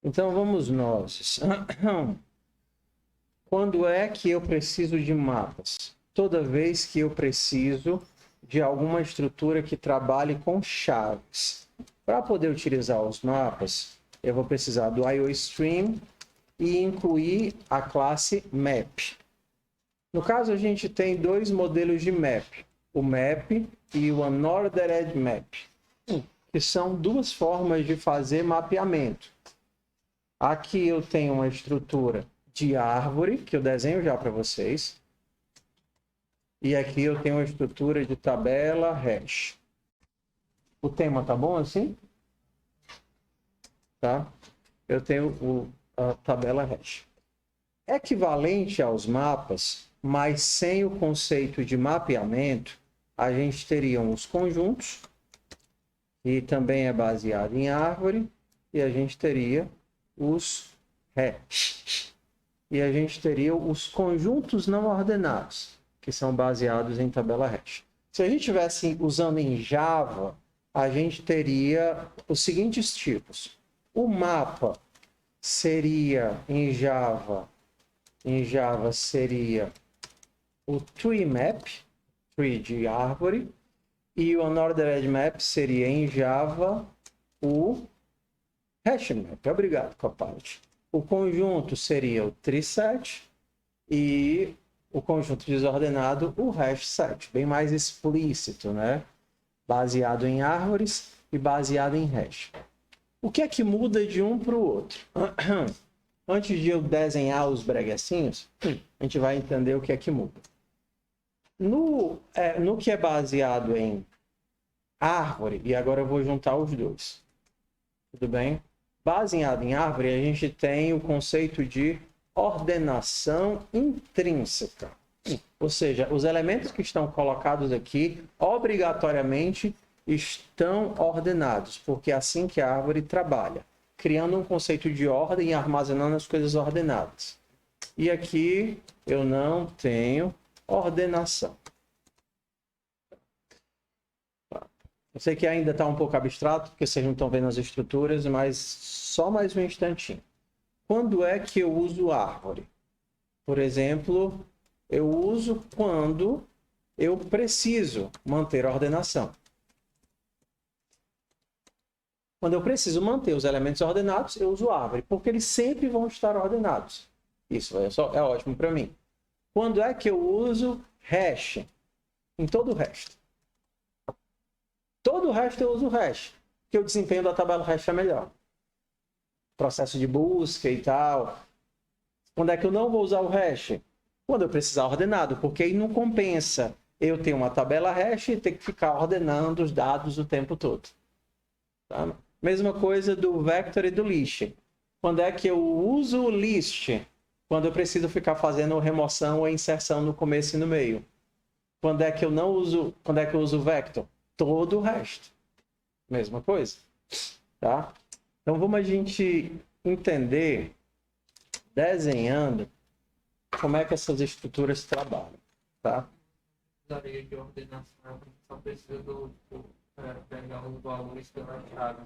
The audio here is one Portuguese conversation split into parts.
Então vamos nós. Quando é que eu preciso de mapas? Toda vez que eu preciso de alguma estrutura que trabalhe com chaves. Para poder utilizar os mapas, eu vou precisar do IOStream e incluir a classe Map. No caso, a gente tem dois modelos de map, o Map e o Unordered Map, que são duas formas de fazer mapeamento. Aqui eu tenho uma estrutura de árvore, que eu desenho já para vocês. E aqui eu tenho uma estrutura de tabela hash. O tema tá bom assim? Tá? Eu tenho a tabela hash. Equivalente aos mapas, mas sem o conceito de mapeamento, a gente teria os conjuntos, que também é baseado em árvore, e a gente teria os hash. E a gente teria os conjuntos não ordenados, que são baseados em tabela hash. Se a gente estivesse usando em Java, a gente teria os seguintes tipos. O mapa seria em Java seria o tree map, tree de árvore, e o unordered map seria em Java o hash map. Obrigado, Copilot. O conjunto seria o tree set e o conjunto desordenado, o hash set, bem mais explícito, né? Baseado em árvores e baseado em hash. O que é que muda de um para o outro? Antes de eu desenhar os breguecinhos, a gente vai entender o que é que muda. No que é baseado em árvore, e agora eu vou juntar os dois. Tudo bem? Baseado em árvore, a gente tem o conceito de ordenação intrínseca. Ou seja, os elementos que estão colocados aqui, obrigatoriamente, estão ordenados, porque é assim que a árvore trabalha, criando um conceito de ordem e armazenando as coisas ordenadas. E aqui eu não tenho ordenação. Eu sei que ainda está um pouco abstrato, porque vocês não estão vendo as estruturas, mas só mais um instantinho. Quando é que eu uso árvore? Por exemplo, eu uso quando eu preciso manter a ordenação. Quando eu preciso manter os elementos ordenados, eu uso árvore, porque eles sempre vão estar ordenados. Isso é ótimo para mim. Quando é que eu uso hash? Em todo o resto. Todo o resto eu uso hash, porque o desempenho da tabela hash é melhor. Processo de busca e tal. Quando é que eu não vou usar o hash? Quando eu precisar ordenado, porque aí não compensa eu ter uma tabela hash e ter que ficar ordenando os dados o tempo todo. Tá? Mesma coisa do vector e do list. Quando é que eu uso o list? Quando eu preciso ficar fazendo remoção ou inserção no começo e no meio. Quando é que eu não uso, quando é que eu uso o vector? Todo o resto. Mesma coisa. Tá? Então vamos a gente entender, desenhando, como é que essas estruturas trabalham. Tá? Precisaria de ordenação, só precisa pegar os valores pela chave.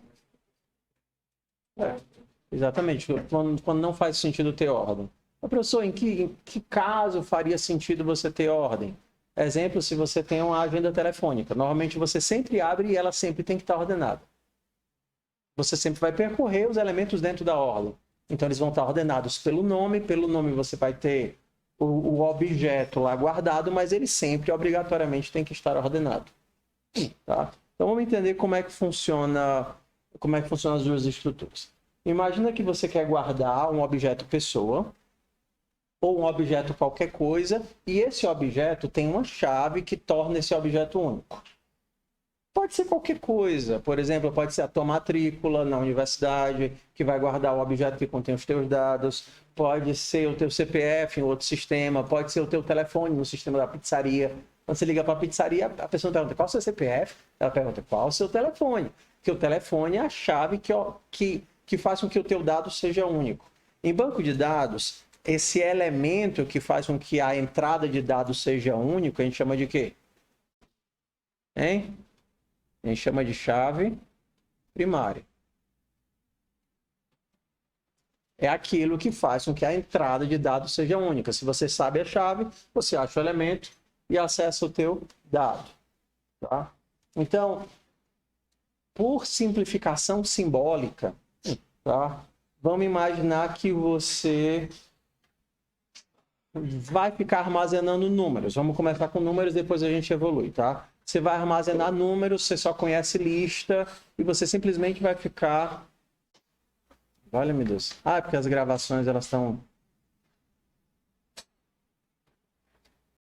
Exatamente, quando não faz sentido ter ordem. Professor, em que caso faria sentido você ter ordem? Exemplo, se você tem uma agenda telefônica. Normalmente você sempre abre e ela sempre tem que estar ordenada. Você sempre vai percorrer os elementos dentro da ordem. Então eles vão estar ordenados pelo nome você vai ter o objeto lá guardado, mas ele sempre, obrigatoriamente, tem que estar ordenado. Tá? Então vamos entender como é que funciona as duas estruturas. Imagina que você quer guardar um objeto pessoa, ou um objeto qualquer coisa, e esse objeto tem uma chave que torna esse objeto único. Pode ser qualquer coisa, por exemplo, pode ser a tua matrícula na universidade, que vai guardar o objeto que contém os teus dados, pode ser o teu CPF em outro sistema, pode ser o teu telefone no sistema da pizzaria. Quando você liga para a pizzaria, a pessoa pergunta qual é o seu CPF, ela pergunta qual é o seu telefone, porque o telefone é a chave que faz com que o teu dado seja único. Em banco de dados, esse elemento que faz com que a entrada de dados seja único, a gente chama de quê? Hein? A gente chama de chave primária. é aquilo que faz com que a entrada de dados seja única. Se você sabe a chave, você acha o elemento e acessa o teu dado. Tá? Então, por simplificação simbólica, tá? Vamos imaginar que você vai ficar armazenando números. Vamos começar com números, depois a gente evolui, tá? Você vai armazenar números, você só conhece lista e você simplesmente vai ficar... Olha, meu Deus. Ah, é porque as gravações, elas estão...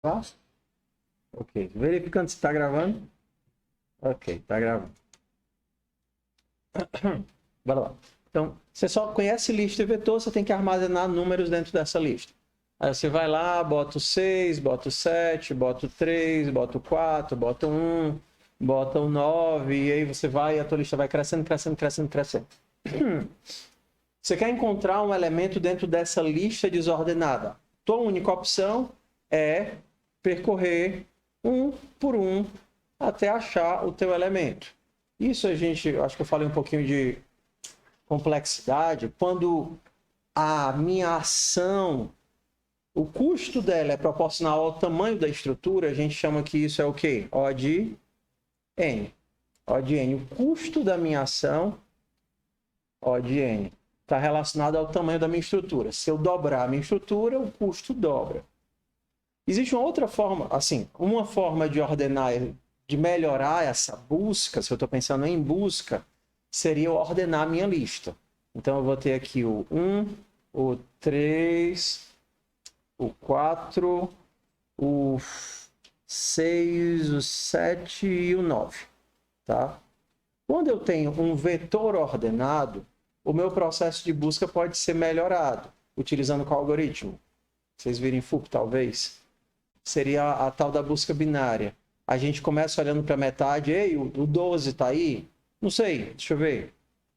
Tá? Ok. Verificando se está gravando. Ok, está gravando. Bora lá. Então, você só conhece lista e vetor, você tem que armazenar números dentro dessa lista. Aí você vai lá, bota o 6, bota o 7, bota o 3, bota o 4, bota o 1, bota o 9, e aí você vai e a tua lista vai crescendo, crescendo, crescendo, crescendo. Você quer encontrar um elemento dentro dessa lista desordenada. Tua única opção é percorrer um por um até achar o teu elemento. Isso a gente, acho que eu falei um pouquinho de complexidade. Quando a minha ação, o custo dela é proporcional ao tamanho da estrutura, a gente chama que isso é o quê? O de N. O de N. O custo da minha ação, O de N, está relacionado ao tamanho da minha estrutura. Se eu dobrar a minha estrutura, o custo dobra. Existe uma outra forma, assim, uma forma de ordenar, de melhorar essa busca, se eu estou pensando em busca, seria ordenar a minha lista. Então, eu vou ter aqui o 1, o 3, o 4, o 6, o 7 e o 9. Tá? Quando eu tenho um vetor ordenado, o meu processo de busca pode ser melhorado, utilizando qual algoritmo? Vocês virem FUP, talvez? Seria a tal da busca binária. A gente começa olhando para a metade, ei, o 12 está aí? Não sei, deixa eu ver.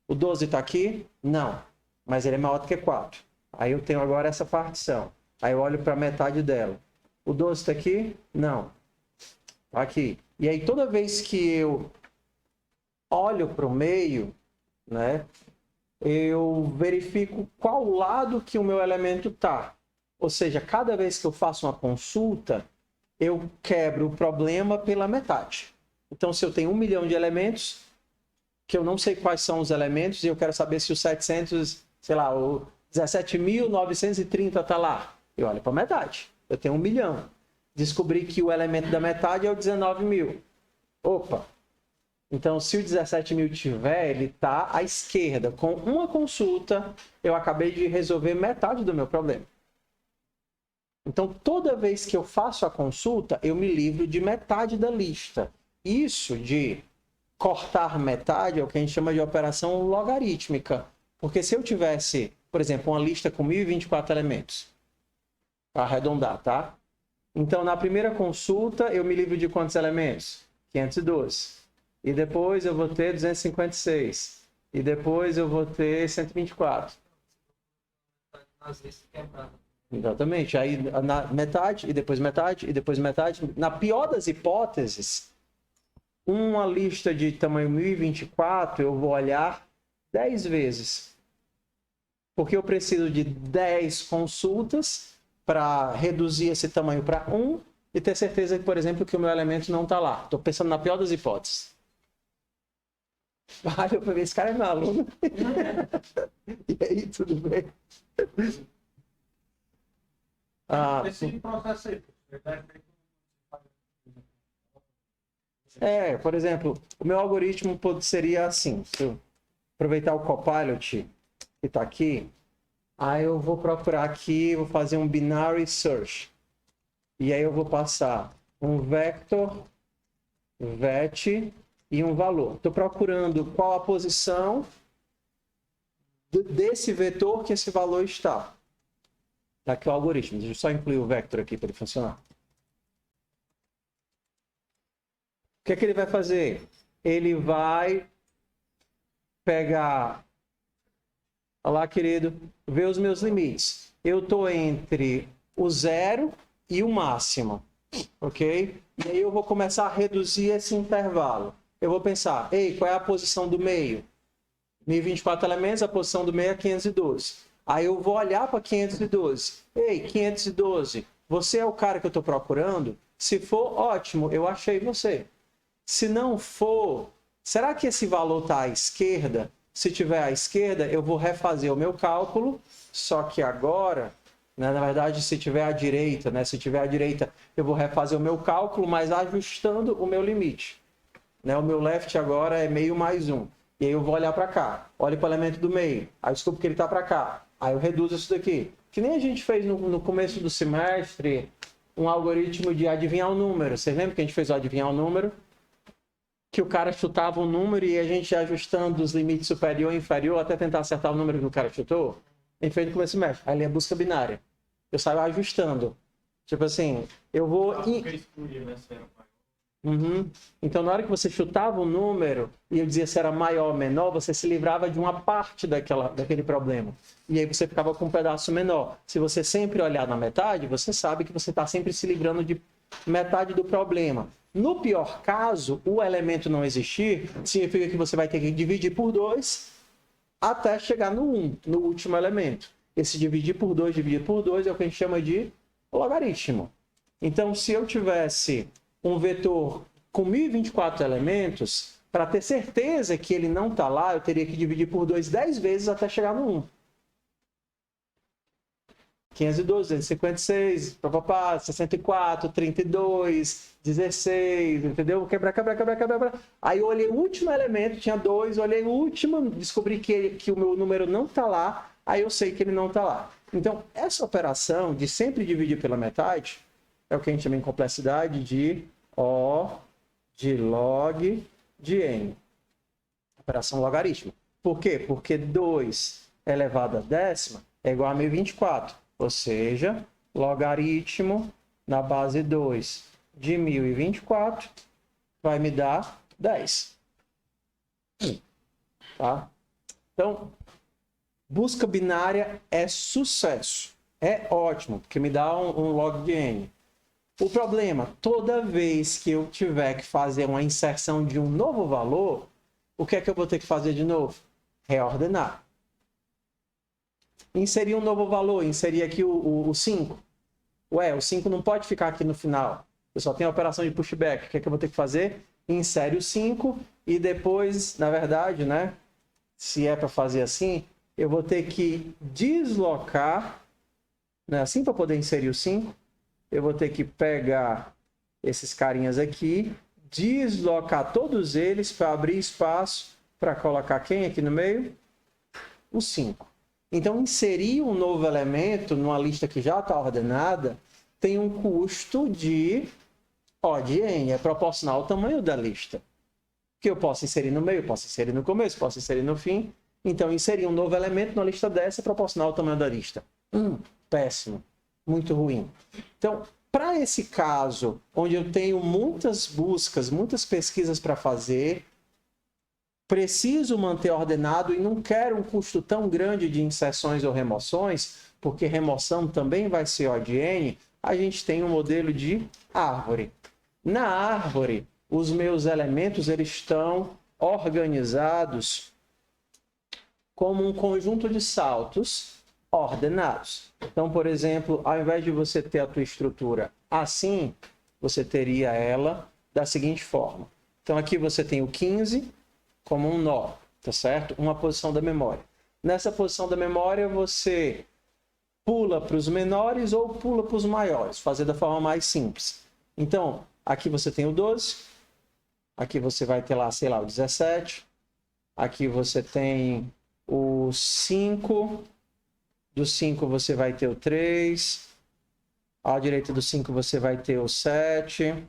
O 12 está aqui? Não, mas ele é maior do que 4. Aí eu tenho agora essa partição. Aí eu olho para a metade dela. O 12 está aqui? Não. Tá aqui. E aí toda vez que eu olho para o meio, né, eu verifico qual lado que o meu elemento está. Ou seja, cada vez que eu faço uma consulta, eu quebro o problema pela metade. Então, se eu tenho 1 milhão de elementos, que eu não sei quais são os elementos, e eu quero saber se o 700, sei lá, o 17.930 está lá. Eu olho para a metade. Eu tenho 1 milhão. Descobri que o elemento da metade é o 19.000. Opa! Então, se o 17.000 tiver, ele está à esquerda. Com uma consulta, eu acabei de resolver metade do meu problema. Então, toda vez que eu faço a consulta, eu me livro de metade da lista. Isso de cortar metade é o que a gente chama de operação logarítmica. Porque se eu tivesse, por exemplo, uma lista com 1.024 elementos, para arredondar, tá? Então, na primeira consulta, eu me livro de quantos elementos? 512. E depois eu vou ter 256. E depois eu vou ter 124. Às vezes quebrado. Exatamente. Aí na metade, e depois metade, e depois metade. Na pior das hipóteses, uma lista de tamanho 1024 eu vou olhar 10 vezes. Porque eu preciso de 10 consultas para reduzir esse tamanho para 1 e ter certeza, por exemplo, que o meu elemento não está lá. Estou pensando na pior das hipóteses. Olha, eu falei, esse cara é meu aluno. E aí, tudo bem? Esse processo aí, por exemplo, o meu algoritmo seria assim. Se eu aproveitar o Copilot que está aqui, aí eu vou procurar aqui, vou fazer um binary search. E aí eu vou passar um vector, vet e um valor. Estou procurando qual a posição desse vetor que esse valor está. Tá aqui o algoritmo. Deixa eu só incluir o vector aqui para ele funcionar. O que é que ele vai fazer? Ele vai pegar... Olha lá, querido. Ver os meus limites. Eu estou entre o 0 e o máximo. Ok? E aí eu vou começar a reduzir esse intervalo. Eu vou pensar, ei, qual é a posição do meio? 1024 elementos, a posição do meio é 512. Aí eu vou olhar para 512. Ei, 512, você é o cara que eu estou procurando? Se for, ótimo, eu achei você. Se não for, será que esse valor está à esquerda? Se tiver à esquerda, eu vou refazer o meu cálculo, só que agora, né, na verdade, se tiver à direita, né, se tiver à direita, eu vou refazer o meu cálculo, mas ajustando o meu limite. Né, o meu left agora é meio mais 1. E aí eu vou olhar para cá, olho para o elemento do meio, aí desculpa que ele está para cá. Aí eu reduzo isso daqui. Que nem a gente fez no começo do semestre, um algoritmo de adivinhar o número. Vocês lembram que a gente fez o adivinhar o número? Que o cara chutava um número e a gente ia ajustando os limites superior e inferior até tentar acertar o número que o cara chutou? A gente fez no começo do semestre. Aí ele é busca binária. Eu saio ajustando. Tipo assim, eu vou... Uhum. Então, na hora que você chutava o número e eu dizia se era maior ou menor, você se livrava de uma parte daquele problema. E aí você ficava com um pedaço menor. Se você sempre olhar na metade, você sabe que você está sempre se livrando de metade do problema. No pior caso, o elemento não existir, significa que você vai ter que dividir por 2 até chegar no 1, no último elemento. Esse dividir por 2 é o que a gente chama de logaritmo. Então, se eu tivesse um vetor com 1024 elementos, para ter certeza que ele não está lá, eu teria que dividir por 2 10 vezes até chegar no 1. 512, 256, 64, 32, 16, entendeu? Quebrar. Aí eu olhei o último elemento, tinha 2, olhei o último, descobri que o meu número não está lá, aí eu sei que ele não está lá. Então, essa operação de sempre dividir pela metade é o que a gente chama em complexidade de O de log de n. Operação logaritmo. Por quê? Porque 2 elevado à décima é igual a 1024. Ou seja, logaritmo na base 2 de 1024 vai me dar 10. Tá? Então, busca binária é sucesso. É ótimo, porque me dá um log de n. O problema, toda vez que eu tiver que fazer uma inserção de um novo valor, o que é que eu vou ter que fazer de novo? Reordenar. Inserir um novo valor, inserir aqui o 5. Ué, o 5 não pode ficar aqui no final. Eu só tenho a operação de pushback. O que é que eu vou ter que fazer? Insere o 5 e depois, na verdade, né? Se é para fazer assim, eu vou ter que deslocar, né? Assim para poder inserir o 5. Eu vou ter que pegar esses carinhas aqui, deslocar todos eles para abrir espaço para colocar quem aqui no meio? O 5. Então, inserir um novo elemento numa lista que já está ordenada tem um custo de O de n, é proporcional ao tamanho da lista. Que eu posso inserir no meio, posso inserir no começo, posso inserir no fim. Então, inserir um novo elemento numa lista dessa é proporcional ao tamanho da lista. Péssimo. Muito ruim. Então, para esse caso, onde eu tenho muitas buscas, muitas pesquisas para fazer, preciso manter ordenado e não quero um custo tão grande de inserções ou remoções, porque remoção também vai ser O de n, a gente tem um modelo de árvore. Na árvore, os meus elementos eles estão organizados como um conjunto de saltos ordenados. Então, por exemplo, ao invés de você ter a tua estrutura assim, você teria ela da seguinte forma. Então, aqui você tem o 15 como um nó, tá certo? Uma posição da memória. Nessa posição da memória, você pula para os menores ou pula para os maiores, fazer da forma mais simples. Então, aqui você tem o 12, aqui você vai ter lá, sei lá, o 17, aqui você tem o 5, do 5 você vai ter o 3, à direita do 5 você vai ter o 7,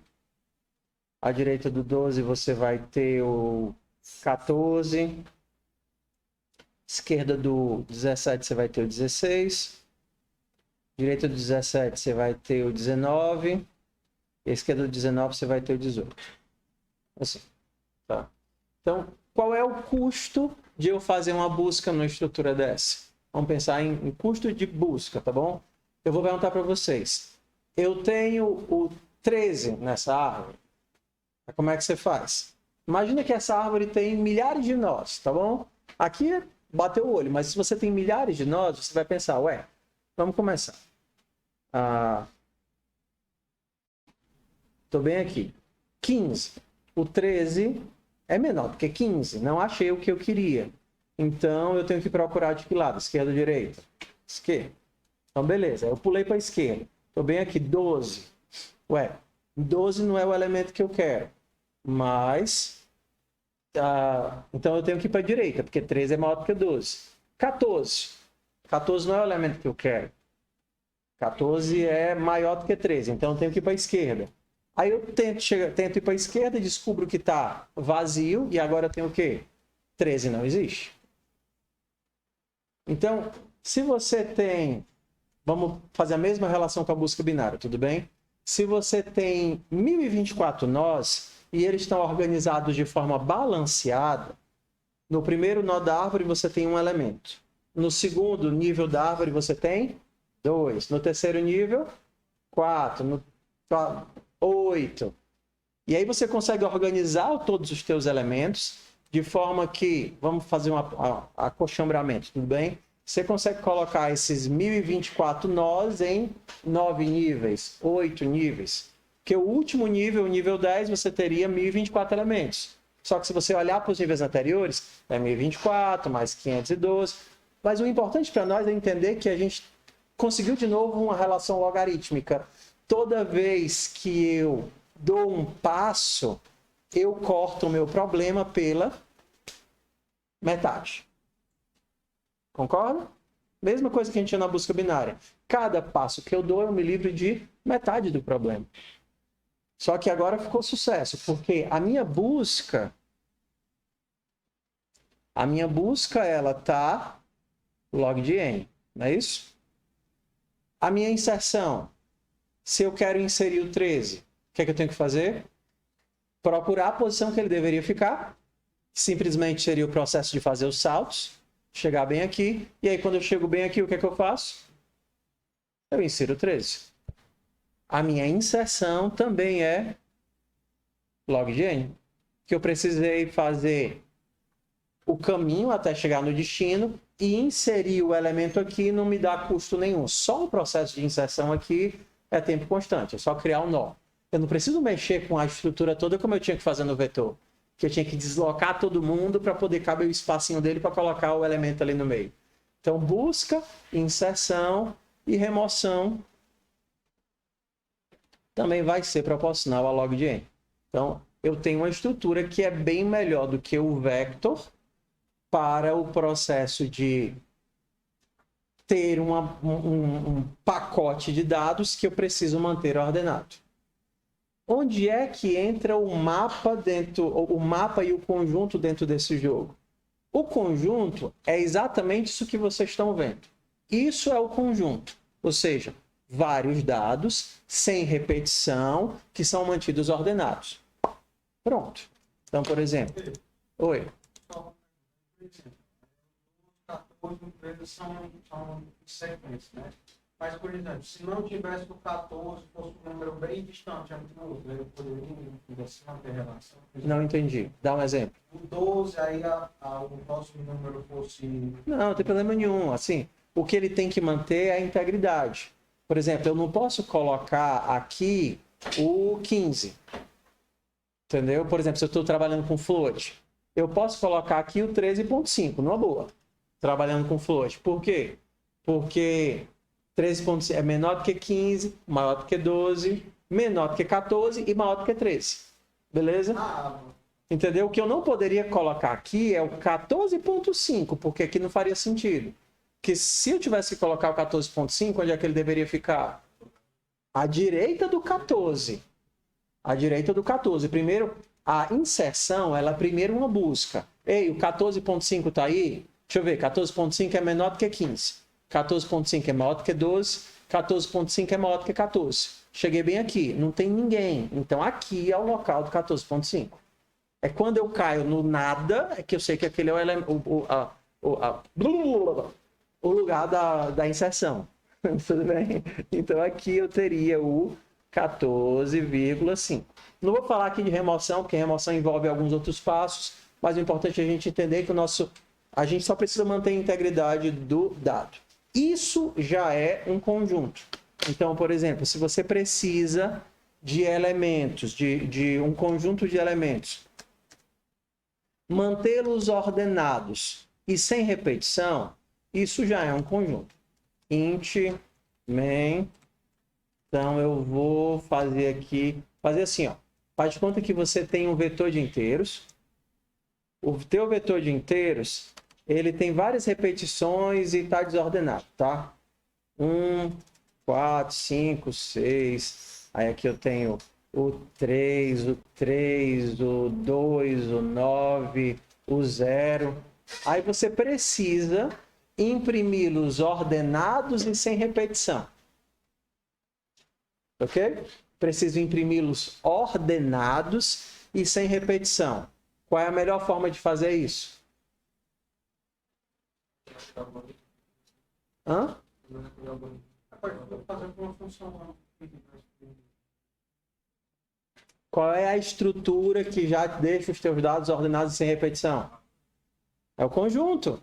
à direita do 12 você vai ter o 14, esquerda do 17 você vai ter o 16, direita do 17 você vai ter o 19, e esquerda do 19 você vai ter o 18. Assim, tá? Então, qual é o custo de eu fazer uma busca numa estrutura dessa? Vamos pensar em custo de busca, tá bom? Eu vou perguntar para vocês. Eu tenho o 13 nessa árvore. Como é que você faz? Imagina que essa árvore tem milhares de nós, tá bom? Aqui bateu o olho. Mas se você tem milhares de nós, você vai pensar, ué, vamos começar. Estou bem aqui. 15. O 13 é menor do que 15. Não achei o que eu queria. Então, eu tenho que procurar de que lado? Esquerda ou direita? Esquerda. Então, beleza. Eu pulei para a esquerda. Estou bem aqui. 12. Ué, 12 não é o elemento que eu quero. Mas... então, eu tenho que ir para a direita, porque 13 é maior do que 12. 14. 14 não é o elemento que eu quero. 14 é maior do que 13. Então, eu tenho que ir para a esquerda. Aí eu tento ir para a esquerda e descubro que está vazio. E agora tem o quê? 13 não existe. Então, se você tem... Vamos fazer a mesma relação com a busca binária, tudo bem? Se você tem 1024 nós e eles estão organizados de forma balanceada, no primeiro nó da árvore você tem um elemento. No segundo nível da árvore você tem 2. No terceiro nível, 4. No 8. E aí você consegue organizar todos os teus elementos de forma que, vamos fazer um acolchambramento, tudo bem? Você consegue colocar esses 1024 nós em 9 níveis, 8 níveis. Porque o último nível, o nível 10, você teria 1024 elementos. Só que se você olhar para os níveis anteriores, é 1024 mais 512. Mas o importante para nós é entender que a gente conseguiu de novo uma relação logarítmica. Toda vez que eu dou um passo, eu corto o meu problema pela metade. Concorda? Mesma coisa que a gente tinha na busca binária. Cada passo que eu dou, eu me livro de metade do problema. Só que agora ficou sucesso, porque a minha busca, ela tá log de n, não é isso? A minha inserção, se eu quero inserir o 13, o que é que eu tenho que fazer? Procurar a posição que ele deveria ficar. Simplesmente seria o processo de fazer os saltos, chegar bem aqui, e aí quando eu chego bem aqui, o que é que eu faço? Eu insiro o 13. A minha inserção também é log de n, que eu precisei fazer o caminho até chegar no destino e inserir o elemento aqui não me dá custo nenhum. Só o processo de inserção aqui é tempo constante, é só criar um nó. Eu não preciso mexer com a estrutura toda como eu tinha que fazer no vetor, que eu tinha que deslocar todo mundo para poder caber o espacinho dele para colocar o elemento ali no meio. Então, busca, inserção e remoção também vai ser proporcional a log de n. Então, eu tenho uma estrutura que é bem melhor do que o vector para o processo de ter um pacote de dados que eu preciso manter ordenado. Onde é que entra o mapa e o conjunto dentro desse jogo? O conjunto é exatamente isso que vocês estão vendo. Isso é o conjunto, ou seja, vários dados sem repetição que são mantidos ordenados. Pronto. Então, por exemplo, oi. 14 empresas são sequências, né? Mas, por exemplo, se não tivesse o 14, fosse um número bem distante um do outro, eu poderia manter relação. Não entendi. Dá um exemplo. O 12, aí o próximo número fosse... Não tem problema nenhum. Assim, o que ele tem que manter é a integridade. Por exemplo, eu não posso colocar aqui o 15. Entendeu? Por exemplo, se eu estou trabalhando com float, eu posso colocar aqui o 13.5, numa boa. Trabalhando com float. Por quê? Porque 13.5 é menor do que 15, maior do que 12, menor do que 14 e maior do que 13. Beleza? Entendeu? O que eu não poderia colocar aqui é o 14.5, porque aqui não faria sentido. Porque se eu tivesse que colocar o 14.5, onde é que ele deveria ficar? À direita do 14. À direita do 14. Primeiro, a inserção, ela é primeiro uma busca. Ei, o 14.5 está aí? Deixa eu ver, 14.5 é menor do que 15. 14.5 é maior do que 12. 14.5 é maior do que 14. Cheguei bem aqui, não tem ninguém. Então aqui é o local do 14.5. É quando eu caio no nada, é que eu sei que aquele é o lugar da inserção. Tudo bem? Então aqui eu teria o 14,5. Não vou falar aqui de remoção, porque remoção envolve alguns outros passos, mas o importante é a gente entender que o nosso A gente só precisa manter a integridade do dado. Isso já é um conjunto. Então, por exemplo, se você precisa de elementos, de um conjunto de elementos, mantê-los ordenados e sem repetição, isso já é um conjunto. Int, main. Então, eu vou fazer aqui, fazer assim, ó. Faz de conta que você tem um vetor de inteiros. O teu vetor de inteiros, ele tem várias repetições e está desordenado, tá? 1, 4, 5, 6. Aí aqui eu tenho o 3, o 2, o 9, o 0. Aí você precisa imprimi-los ordenados e sem repetição. Ok? Preciso imprimi-los ordenados e sem repetição. Qual é a melhor forma de fazer isso? Hã? Pode fazer com uma função. Qual é a estrutura que já deixa os teus dados ordenados e sem repetição? É o conjunto.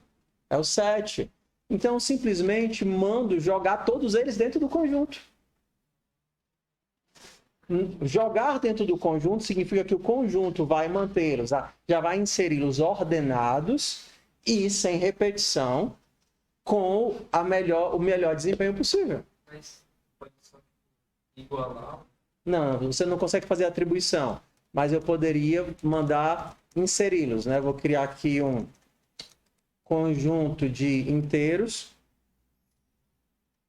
É o set. Então, simplesmente mando jogar todos eles dentro do conjunto. Jogar dentro do conjunto significa que o conjunto vai mantê-los, já vai inseri-los ordenados e sem repetição com o melhor desempenho possível. Mas pode só igualar. Não, você não consegue fazer atribuição, mas eu poderia mandar inseri-los, né? Vou criar aqui um conjunto de inteiros.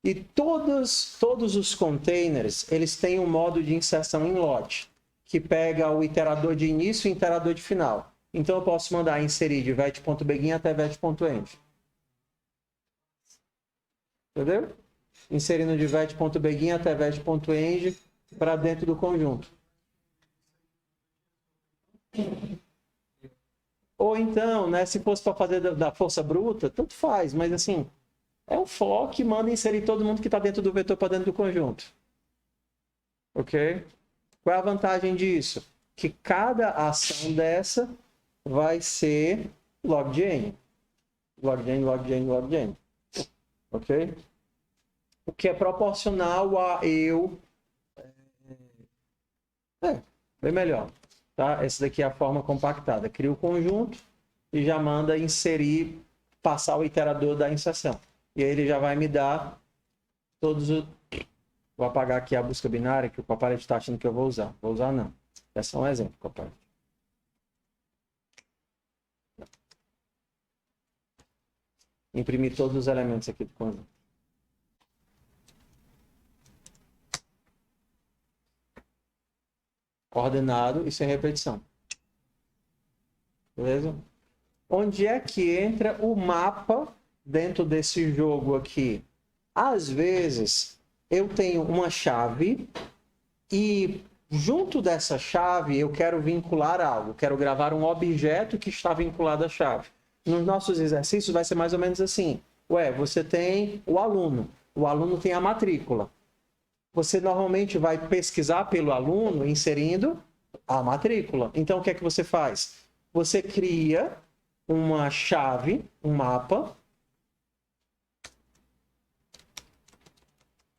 E todos os containers, eles têm um modo de inserção em lote, que pega o iterador de início e o iterador de final. Então, eu posso mandar inserir de vet.begin até vet.end. Entendeu? Inserindo de vet.begin até vet.end para dentro do conjunto. Ou então, né, se fosse para fazer da força bruta, tanto faz, mas assim... É um for que manda inserir todo mundo que está dentro do vetor para dentro do conjunto. Ok? Qual é a vantagem disso? Que cada ação dessa vai ser log de n. Log de n, log de n, log de n. Ok? O que é proporcional a eu... bem melhor. Tá? Essa daqui é a forma compactada. Cria o conjunto e já manda inserir, passar o iterador da inserção. E aí ele já vai me dar todos os... Vou apagar aqui a busca binária, que o Copilot está achando que eu vou usar. Vou usar não. É só um exemplo, Copilot. Imprimir todos os elementos aqui do conjunto. Ordenado e sem repetição. Beleza? Onde é que entra o mapa dentro desse jogo aqui? Às vezes, eu tenho uma chave e junto dessa chave eu quero vincular algo. Quero gravar um objeto que está vinculado à chave. Nos nossos exercícios vai ser mais ou menos assim. Você tem o aluno. O aluno tem a matrícula. Você normalmente vai pesquisar pelo aluno inserindo a matrícula. Então, o que é que você faz? Você cria uma chave, um mapa,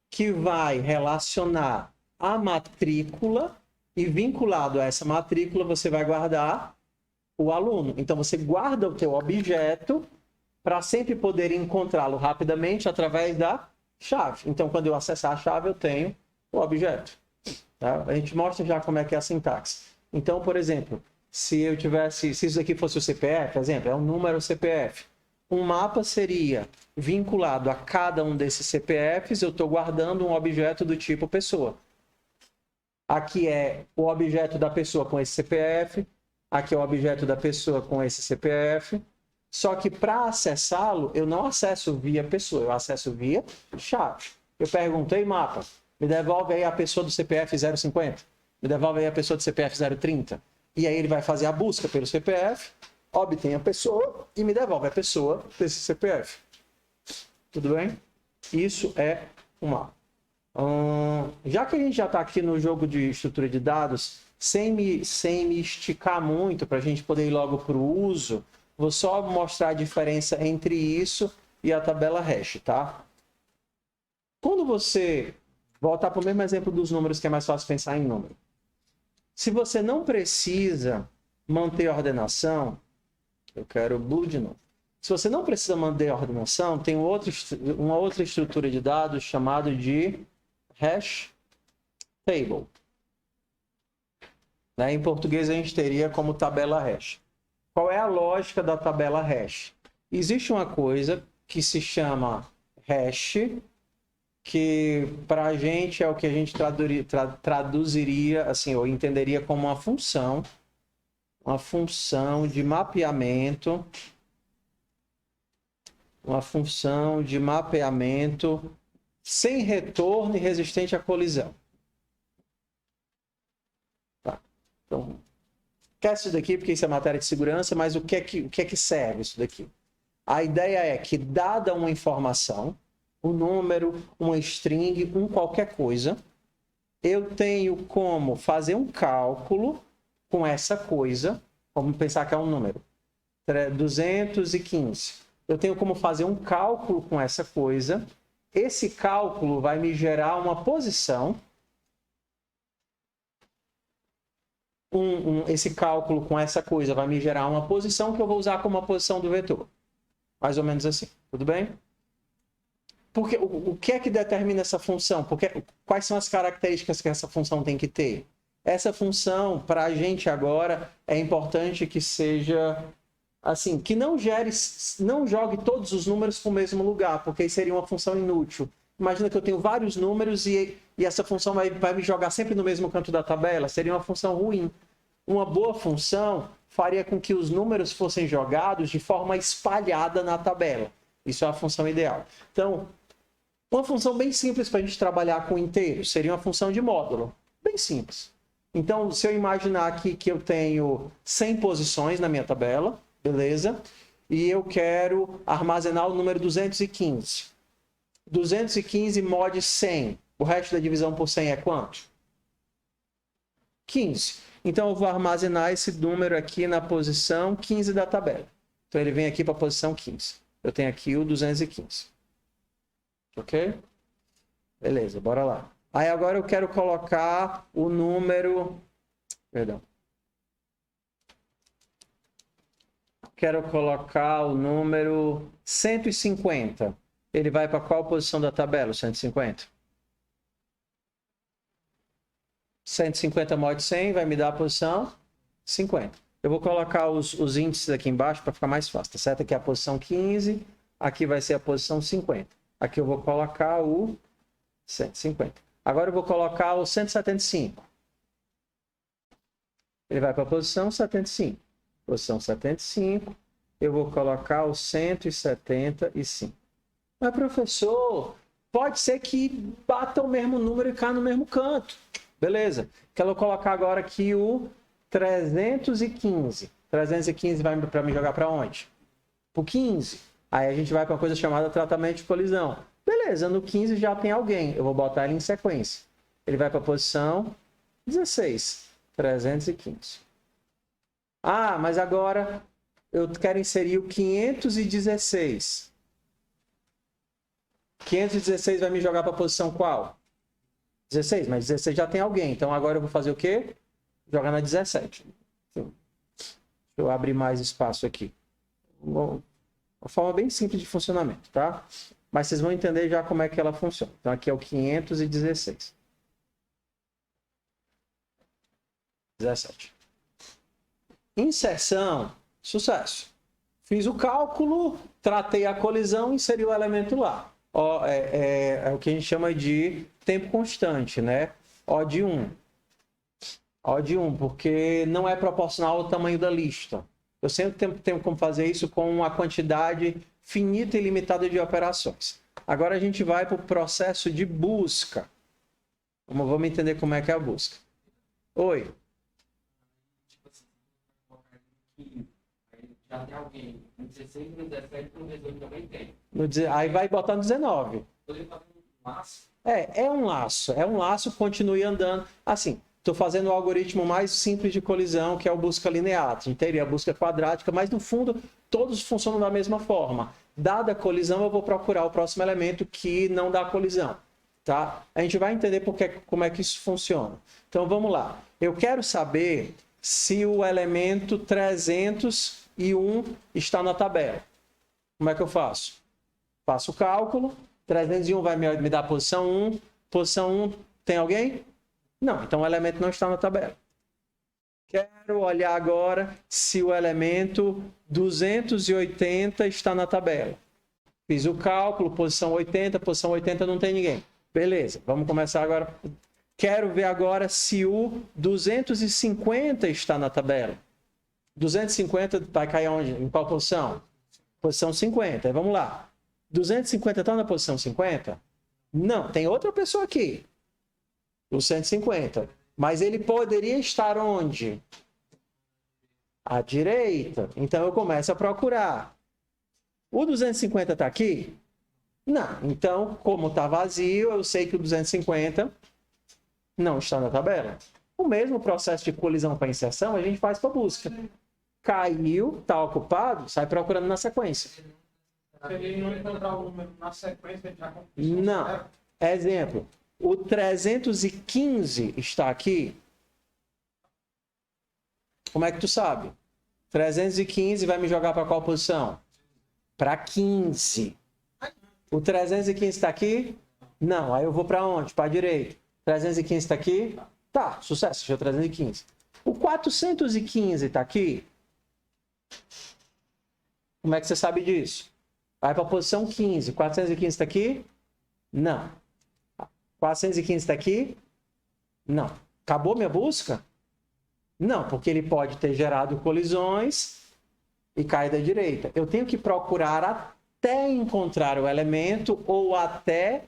que vai relacionar a matrícula e vinculado a essa matrícula você vai guardar o aluno. Então você guarda o teu objeto para sempre poder encontrá-lo rapidamente através da chave. Então quando eu acessar a chave eu tenho o objeto. Tá? A gente mostra já como é que é a sintaxe. Então, por exemplo, se isso aqui fosse o CPF, por exemplo, é um número CPF. Um mapa seria vinculado a cada um desses CPFs, eu estou guardando um objeto do tipo pessoa. Aqui é o objeto da pessoa com esse CPF, aqui é o objeto da pessoa com esse CPF, só que para acessá-lo, eu não acesso via pessoa, eu acesso via chave. Eu perguntei, mapa, me devolve aí a pessoa do CPF 050, me devolve aí a pessoa do CPF 030, e aí ele vai fazer a busca pelo CPF, obtém a pessoa e me devolve a pessoa desse CPF. Tudo bem? Isso é um mapa. Já que a gente já está aqui no jogo de estrutura de dados, sem me esticar muito, para a gente poder ir logo para o uso, Vou só mostrar a diferença entre isso e a tabela hash, tá? Quando você voltar para o mesmo exemplo dos números, que é mais fácil pensar em número. Se você não precisa manter a ordenação, eu quero blue de novo. Se você não precisa manter a ordenação, tem uma outra estrutura de dados chamada de hash table. Em português a gente teria como tabela hash. Qual é a lógica da tabela hash? Existe uma coisa que se chama hash, que para a gente é o que a gente traduziria, assim, ou entenderia como uma função de mapeamento, sem retorno e resistente à colisão. Tá. Então, esquece isso daqui, porque isso é matéria de segurança, mas o que é que serve isso daqui? A ideia é que, dada uma informação, um número, uma string, qualquer coisa, eu tenho como fazer um cálculo com essa coisa, vamos pensar que é um número, 215. Eu tenho como fazer um cálculo com essa coisa. Esse cálculo vai me gerar uma posição. Esse cálculo com essa coisa vai me gerar uma posição que eu vou usar como uma posição do vetor. Mais ou menos assim. Tudo bem? Porque o que é que determina essa função? Quais são as características que essa função tem que ter? Essa função, para a gente agora, é importante que seja assim, que não jogue todos os números para o mesmo lugar, porque aí seria uma função inútil. Imagina que eu tenho vários números e essa função vai me jogar sempre no mesmo canto da tabela. Seria uma função ruim. Uma boa função faria com que os números fossem jogados de forma espalhada na tabela. Isso é a função ideal. Então, uma função bem simples para a gente trabalhar com inteiros seria uma função de módulo. Bem simples. Então, se eu imaginar aqui que eu tenho 100 posições na minha tabela, beleza? E eu quero armazenar o número 215. 215 mod 100. O resto da divisão por 100 é quanto? 15. Então, eu vou armazenar esse número aqui na posição 15 da tabela. Então, ele vem aqui para a posição 15. Eu tenho aqui o 215. Ok? Beleza, bora lá. Aí agora eu quero colocar o número... Perdão. Quero colocar o número 150. Ele vai para qual posição da tabela, o 150? 150 mod 100 vai me dar a posição 50. Eu vou colocar os índices aqui embaixo para ficar mais fácil. Tá certo? Aqui é a posição 15. Aqui vai ser a posição 50. Aqui eu vou colocar o 150. Agora eu vou colocar o 175. Ele vai para a posição 75. Posição 75. Eu vou colocar o 175. Mas, professor, pode ser que bata o mesmo número e caia no mesmo canto. Beleza. Quero colocar agora aqui o 315. 315 vai para me jogar para onde? Para o 15. Aí a gente vai para uma coisa chamada tratamento de colisão. Beleza, no 15 já tem alguém. Eu vou botar ele em sequência. Ele vai para a posição 16. 315. Ah, mas agora eu quero inserir o 516. 516 vai me jogar para a posição qual? 16, mas 16 já tem alguém. Então agora eu vou fazer o quê? Jogar na 17. Deixa eu abrir mais espaço aqui. Uma forma bem simples de funcionamento, tá? Mas vocês vão entender já como é que ela funciona. Então aqui é o 516. 17. Inserção, sucesso. Fiz o cálculo, tratei a colisão, inseri o elemento lá. É o que a gente chama de tempo constante, né? O de 1. O de 1, porque não é proporcional ao tamanho da lista. Eu sempre tenho como fazer isso com uma quantidade finita e limitada de operações. Agora a gente vai para o processo de busca. Vamos entender como é que é a busca. Oi. Já tem alguém. No 16, no 17, no 18 também tem. Aí vai botar no 19. Poderia fazer um laço? É um laço. É um laço, continue andando. Assim, estou fazendo o algoritmo mais simples de colisão, que é o busca linear. A gente teria a busca quadrática, mas no fundo todos funcionam da mesma forma. Dada a colisão, eu vou procurar o próximo elemento que não dá colisão. Tá? A gente vai entender como é que isso funciona. Então vamos lá. Eu quero saber se o elemento 301 está na tabela. Como é que eu faço? Faço o cálculo. 301 vai me dar a posição 1. Posição 1, tem alguém? Não, então o elemento não está na tabela. Quero olhar agora se o elemento 280 está na tabela. Fiz o cálculo, posição 80 não tem ninguém. Beleza, vamos começar agora. Quero ver agora se o 250 está na tabela. 250 vai cair onde? Em qual posição? Posição 50. Vamos lá. 250 está na posição 50? Não, tem outra pessoa aqui. O 150. Mas ele poderia estar onde? À direita. Então eu começo a procurar. O 250 está aqui? Não. Então, como está vazio, eu sei que o 250 não está na tabela. O mesmo processo de colisão para inserção a gente faz para busca. Caiu, está ocupado, sai procurando na sequência. Se ele não encontrar o número na sequência, ele já conquista. Não. Exemplo. O 315 está aqui. Como é que tu sabe? 315 vai me jogar para qual posição? Para 15. O 315 está aqui? Não. Aí eu vou para onde? Para a direita. 315 está aqui? Tá, sucesso, achei o 315. O 415 está aqui? Como é que você sabe disso? Vai para a posição 15. 415 está aqui? Não. 415 está aqui? Não. Acabou minha busca? Não, porque ele pode ter gerado colisões e cair da direita. Eu tenho que procurar até encontrar o elemento ou até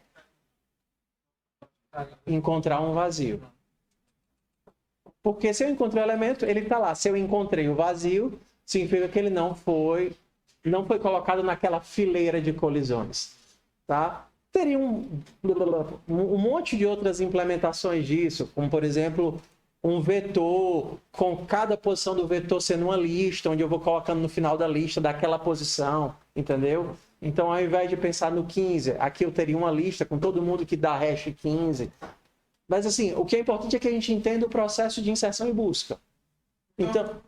encontrar um vazio. Porque se eu encontrei o elemento, ele está lá. Se eu encontrei o vazio, significa que ele não foi colocado naquela fileira de colisões. Tá? Teria um monte de outras implementações disso, como, por exemplo, um vetor, com cada posição do vetor sendo uma lista, onde eu vou colocando no final da lista daquela posição, entendeu? Então, ao invés de pensar no 15, aqui eu teria uma lista com todo mundo que dá hash 15. Mas, assim, o que é importante é que a gente entenda o processo de inserção e busca. Então,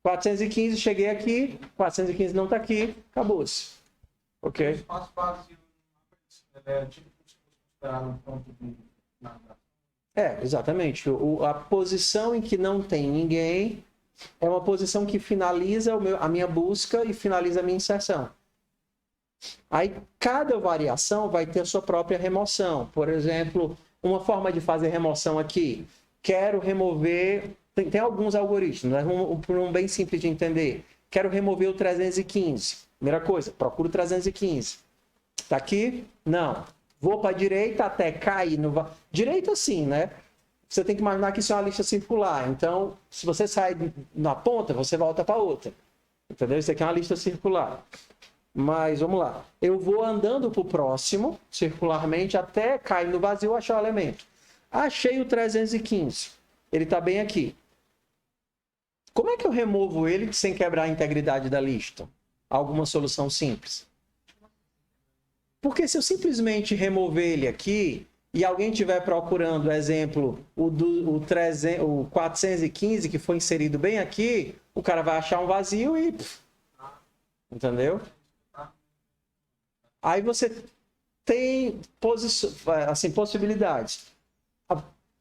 415, cheguei aqui, 415 não está aqui, acabou-se. Ok? O espaço vazio é tipo considerado um ponto de nada. Exatamente. A posição em que não tem ninguém é uma posição que finaliza a minha busca e finaliza a minha inserção. Aí, cada variação vai ter a sua própria remoção. Por exemplo, uma forma de fazer remoção aqui. Quero remover... Tem alguns algoritmos, né? Por um bem simples de entender. Quero remover o 315. Primeira coisa, procuro o 315. Está aqui? Não. Vou para a direita até cair no... Direita sim, né? Você tem que imaginar que isso é uma lista circular. Então, se você sai na ponta, você volta para outra. Entendeu? Isso aqui é uma lista circular. Mas, vamos lá. Eu vou andando para o próximo, circularmente, até cair no vazio e achar o elemento. Achei o 315. Ele está bem aqui. Como é que eu removo ele sem quebrar a integridade da lista? Alguma solução simples. Porque se eu simplesmente remover ele aqui e alguém estiver procurando, exemplo, o 415 que foi inserido bem aqui, o cara vai achar um vazio e... Entendeu? Aí você tem possibilidades.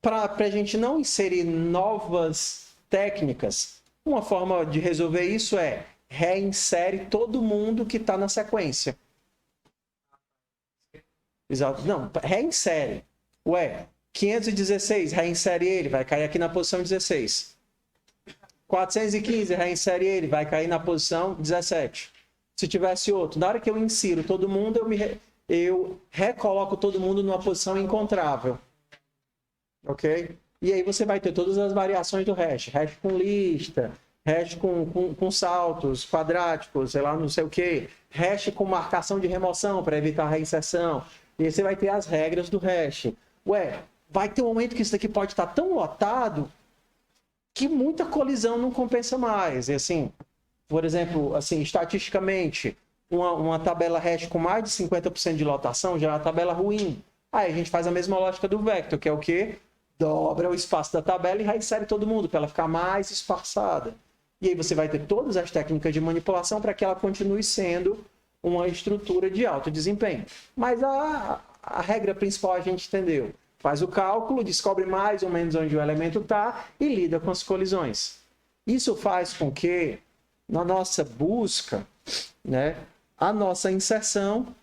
Para a gente não inserir novas técnicas, uma forma de resolver isso é reinsere todo mundo que está na sequência. Exato. Não, reinsere. Ué, 516, reinsere ele, vai cair aqui na posição 16. 415, reinsere ele, vai cair na posição 17. Se tivesse outro, na hora que eu insiro todo mundo, eu recoloco todo mundo numa posição encontrável. Ok? E aí você vai ter todas as variações do hash. Hash com lista, hash com saltos quadráticos, sei lá, não sei o que. Hash com marcação de remoção para evitar a reinserção. E aí você vai ter as regras do hash. Ué, vai ter um momento que isso daqui pode estar tão lotado que muita colisão não compensa mais. E assim, por exemplo, assim, estatisticamente, uma tabela hash com mais de 50% de lotação já é uma tabela ruim. Aí a gente faz a mesma lógica do vector, que é o quê? Dobra o espaço da tabela e reinsere todo mundo, para ela ficar mais espaçada. E aí você vai ter todas as técnicas de manipulação para que ela continue sendo uma estrutura de alto desempenho. Mas a regra principal a gente entendeu. Faz o cálculo, descobre mais ou menos onde o elemento está e lida com as colisões. Isso faz com que, na nossa busca, né, a nossa inserção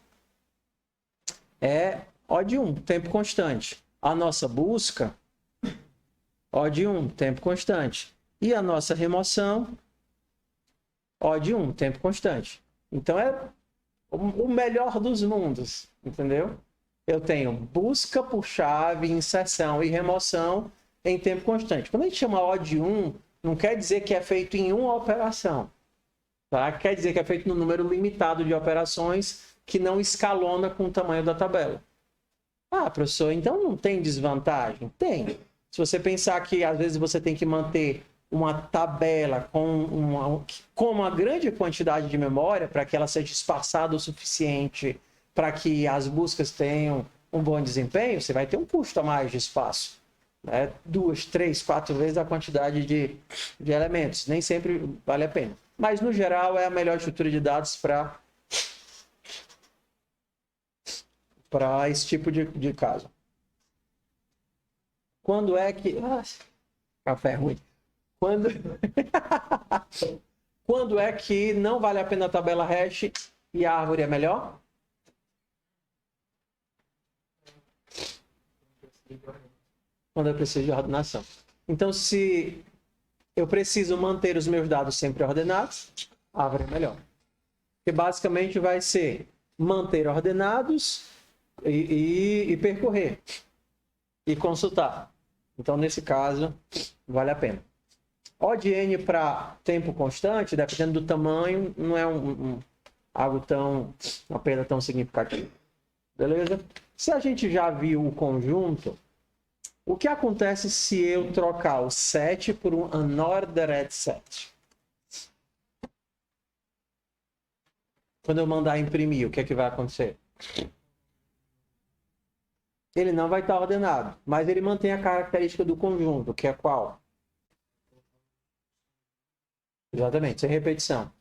é O de 1, tempo constante. A nossa busca, O de 1, tempo constante. E a nossa remoção, O de 1, tempo constante. Então é o melhor dos mundos, entendeu? Eu tenho busca por chave, inserção e remoção em tempo constante. Quando a gente chama O de 1, não quer dizer que é feito em uma operação. Tá? Quer dizer que é feito num número limitado de operações que não escalona com o tamanho da tabela. Ah, professor, então não tem desvantagem? Tem. Se você pensar que às vezes você tem que manter uma tabela com uma grande quantidade de memória para que ela seja espaçada o suficiente para que as buscas tenham um bom desempenho, você vai ter um custo a mais de espaço. Né? 2, 3, 4 vezes a quantidade de elementos. Nem sempre vale a pena. Mas, no geral, é a melhor estrutura de dados para esse tipo de caso. Quando é que... café ruim. Quando é que não vale a pena a tabela hash e a árvore é melhor? Quando eu preciso de ordenação. Então, se eu preciso manter os meus dados sempre ordenados, a árvore é melhor. Que basicamente vai ser manter ordenados e percorrer. E consultar. Então, nesse caso, vale a pena. O de n para tempo constante, dependendo do tamanho, não é uma perda tão significativa. Beleza? Se a gente já viu o conjunto, o que acontece se eu trocar o set por um unordered set? Quando eu mandar imprimir, o que é que vai acontecer? Ele não vai estar ordenado, mas ele mantém a característica do conjunto, que é qual? Exatamente, sem repetição.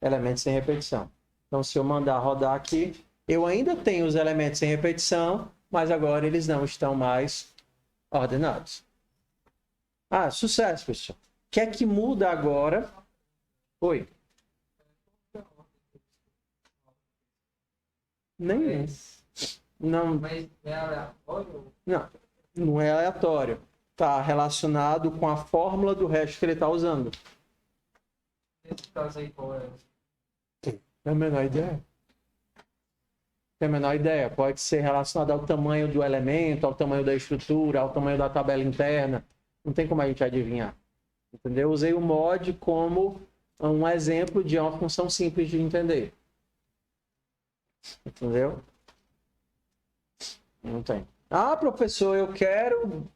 Elementos sem repetição. Então, se eu mandar rodar aqui, eu ainda tenho os elementos sem repetição, mas agora eles não estão mais ordenados. Ah, sucesso, pessoal. O que é que muda agora? Oi. Nenhum. Não. Mas é aleatório? Não, não é aleatório. Está relacionado com a fórmula do hash que ele está usando. Nesse caso aí, qual é? Tem a menor ideia? Tem a menor ideia. Pode ser relacionado ao tamanho do elemento, ao tamanho da estrutura, ao tamanho da tabela interna. Não tem como a gente adivinhar. Entendeu? Usei o mod como um exemplo de uma função simples de entender. Entendeu? Não tem. Ah, professor, eu quero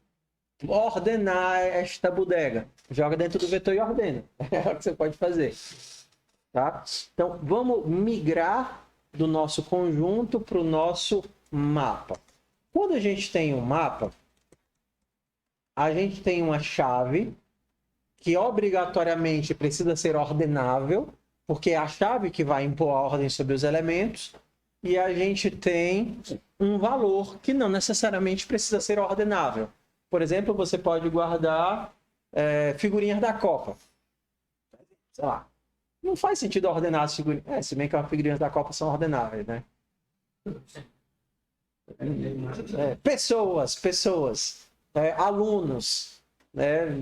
ordenar esta bodega. Joga dentro do vetor e ordena. É o que você pode fazer. Tá? Então, vamos migrar do nosso conjunto para o nosso mapa. Quando a gente tem um mapa, a gente tem uma chave que obrigatoriamente precisa ser ordenável, porque é a chave que vai impor a ordem sobre os elementos, e a gente tem um valor que não necessariamente precisa ser ordenável. Por exemplo, você pode guardar figurinhas da Copa. Sei lá. Não faz sentido ordenar as figurinhas. Se bem que as figurinhas da Copa são ordenáveis, né? Pessoas, alunos.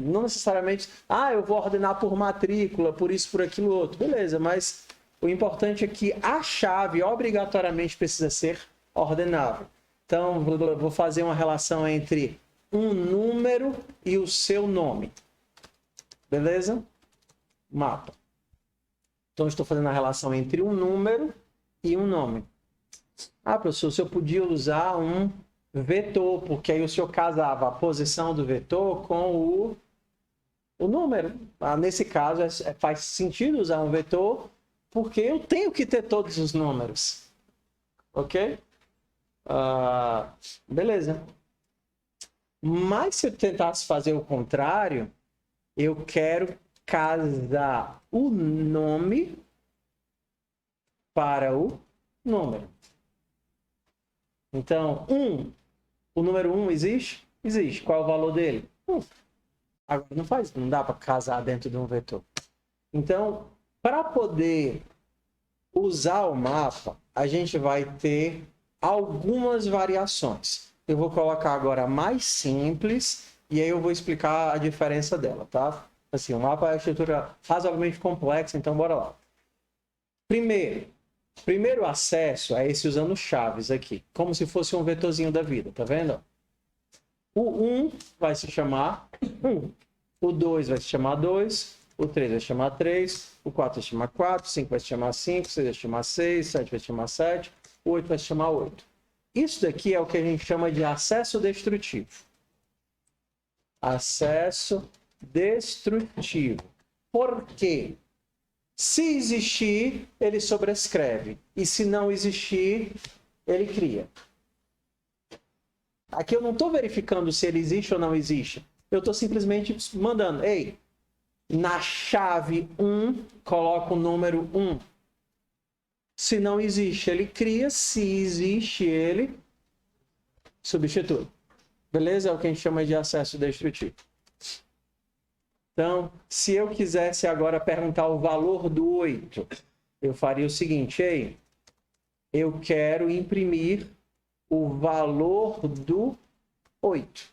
Não necessariamente, eu vou ordenar por matrícula, por isso, por aquilo outro. Beleza, mas o importante é que a chave obrigatoriamente precisa ser ordenável. Então, vou fazer uma relação entre um número e o seu nome. Beleza? Mapa. Então, estou fazendo a relação entre um número e um nome. Ah, professor, se eu podia usar um vetor, porque aí o senhor casava a posição do vetor com o número. Nesse caso, faz sentido usar um vetor, porque eu tenho que ter todos os números. Ok? Beleza. Mas se eu tentasse fazer o contrário, eu quero casar o nome para o número. Então, o número 1 existe? Existe. Qual é o valor dele? 1. Agora, não dá para casar dentro de um vetor. Então, para poder usar o mapa, a gente vai ter algumas variações. Eu vou colocar agora a mais simples e aí eu vou explicar a diferença dela, tá? Assim, o mapa é uma estrutura razoavelmente complexa, então bora lá. Primeiro acesso é esse usando chaves aqui, como se fosse um vetorzinho da vida, tá vendo? O 1 vai se chamar 1, o 2 vai se chamar 2, o 3 vai se chamar 3, o 4 vai se chamar 4, o 5 vai se chamar 5, o 6 vai se chamar 6, o 7 vai se chamar 7, o 8 vai se chamar 8. Isso daqui é o que a gente chama de acesso destrutivo. Acesso destrutivo. Por quê? Se existir, ele sobrescreve. E se não existir, ele cria. Aqui eu não estou verificando se ele existe ou não existe. Eu estou simplesmente mandando, ei, na chave 1, coloca o número 1. Se não existe, ele cria. Se existe, ele substitui. Beleza? É o que a gente chama de acesso destrutivo. Então, se eu quisesse agora perguntar o valor do 8, eu faria o seguinte, ei, eu quero imprimir o valor do 8.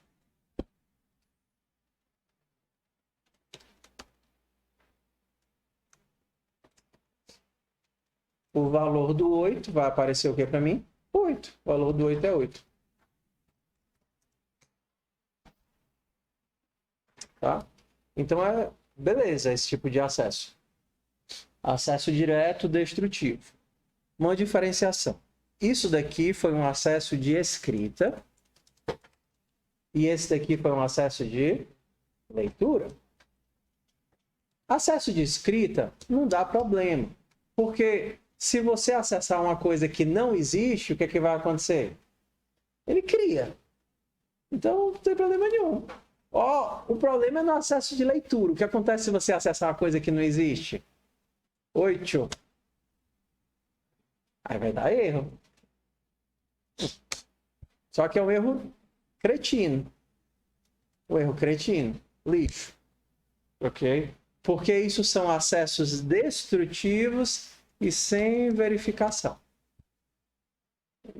O valor do 8 vai aparecer o que para mim? 8. O valor do 8 é 8. Tá? Então, beleza esse tipo de acesso. Acesso direto destrutivo. Uma diferenciação. Isso daqui foi um acesso de escrita e esse daqui foi um acesso de leitura. Acesso de escrita não dá problema, porque se você acessar uma coisa que não existe, o que é que vai acontecer? Ele cria. Então, não tem problema nenhum. O problema é no acesso de leitura. O que acontece se você acessar uma coisa que não existe? 8. Aí vai dar erro. Só que é um erro cretino. Um erro cretino. Lixo. Ok? Porque isso são acessos destrutivos e sem verificação.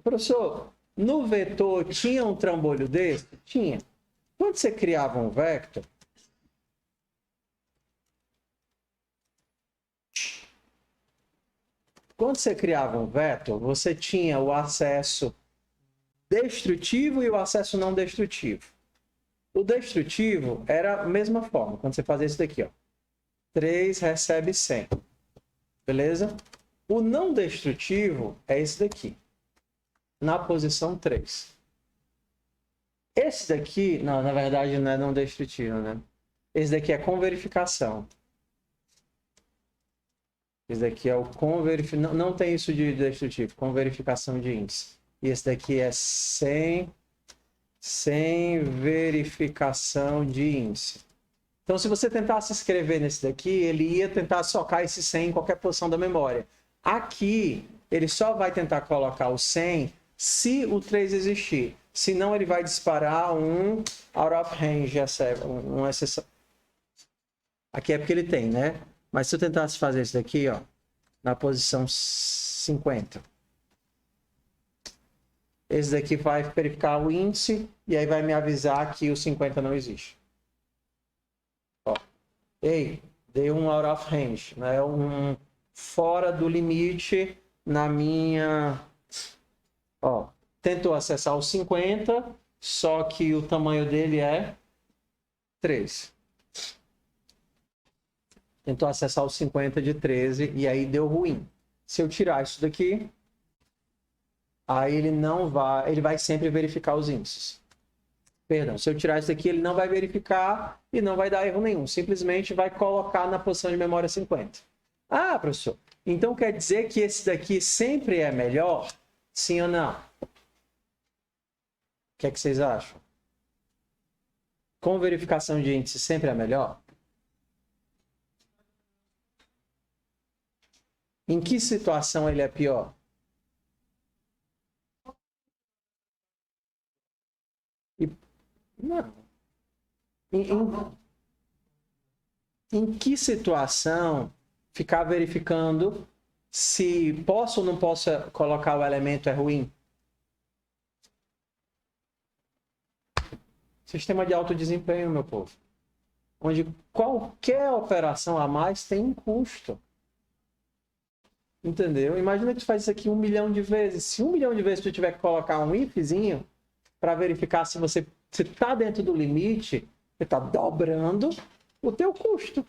Professor, no vetor tinha um trambolho desse? Tinha. Quando você criava um vector, você tinha o acesso destrutivo e o acesso não destrutivo. O destrutivo era a mesma forma, quando você fazia isso daqui, ó. 3 recebe 100. Beleza? O não destrutivo é esse daqui, na posição 3. Esse daqui, não, na verdade não é não destrutivo, né? Esse daqui é com verificação. Esse daqui é o com verificação. Não tem isso de destrutivo, com verificação de índice. E esse daqui é sem verificação de índice. Então, se você tentasse escrever nesse daqui, ele ia tentar socar esse 100 em qualquer posição da memória. Aqui, ele só vai tentar colocar o 100 se o 3 existir. Senão, ele vai disparar um out of range, uma exceção. Aqui é porque ele tem, né? Mas se eu tentasse fazer isso daqui, ó, na posição 50. Esse daqui vai verificar o índice e aí vai me avisar que o 50 não existe. Ó. Ei, dei um out of range, né? Um fora do limite na minha... Ó, tentou acessar o 50, só que o tamanho dele é 3. Tentou acessar o 50 de 13 e aí deu ruim. Se eu tirar isso daqui, aí ele vai sempre verificar os índices. Perdão, se eu tirar isso daqui, ele não vai verificar e não vai dar erro nenhum. Simplesmente vai colocar na posição de memória 50. Ah, professor, então quer dizer que esse daqui sempre é melhor? Sim ou não? O que é que vocês acham? Com verificação de índice sempre é melhor? Em que situação ele é pior? Não. Em que situação ficar verificando se posso ou não posso colocar o elemento é ruim? Sistema de alto desempenho, meu povo. Onde qualquer operação a mais tem um custo. Entendeu? Imagina que tu faz isso aqui 1 milhão de vezes. Se 1 milhão de vezes tu tiver que colocar um ifzinho para verificar se você está dentro do limite, você está dobrando o teu custo.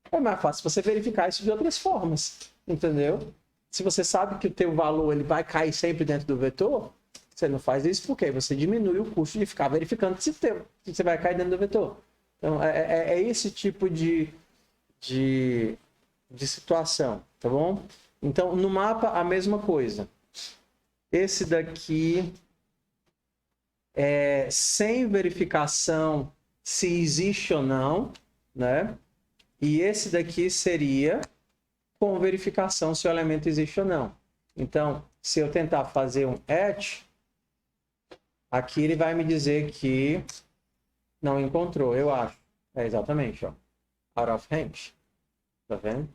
É mais fácil você verificar isso de outras formas. Entendeu? Se você sabe que o teu valor ele vai cair sempre dentro do vetor, você não faz isso porque você diminui o custo de ficar verificando se você vai cair dentro do vetor. Então, é esse tipo de situação, tá bom? Então, no mapa, a mesma coisa. Esse daqui é sem verificação se existe ou não, né? E esse daqui seria com verificação se o elemento existe ou não. Então, se eu tentar fazer um etch, aqui ele vai me dizer que não encontrou, eu acho. É exatamente, ó. Out of range. Tá vendo?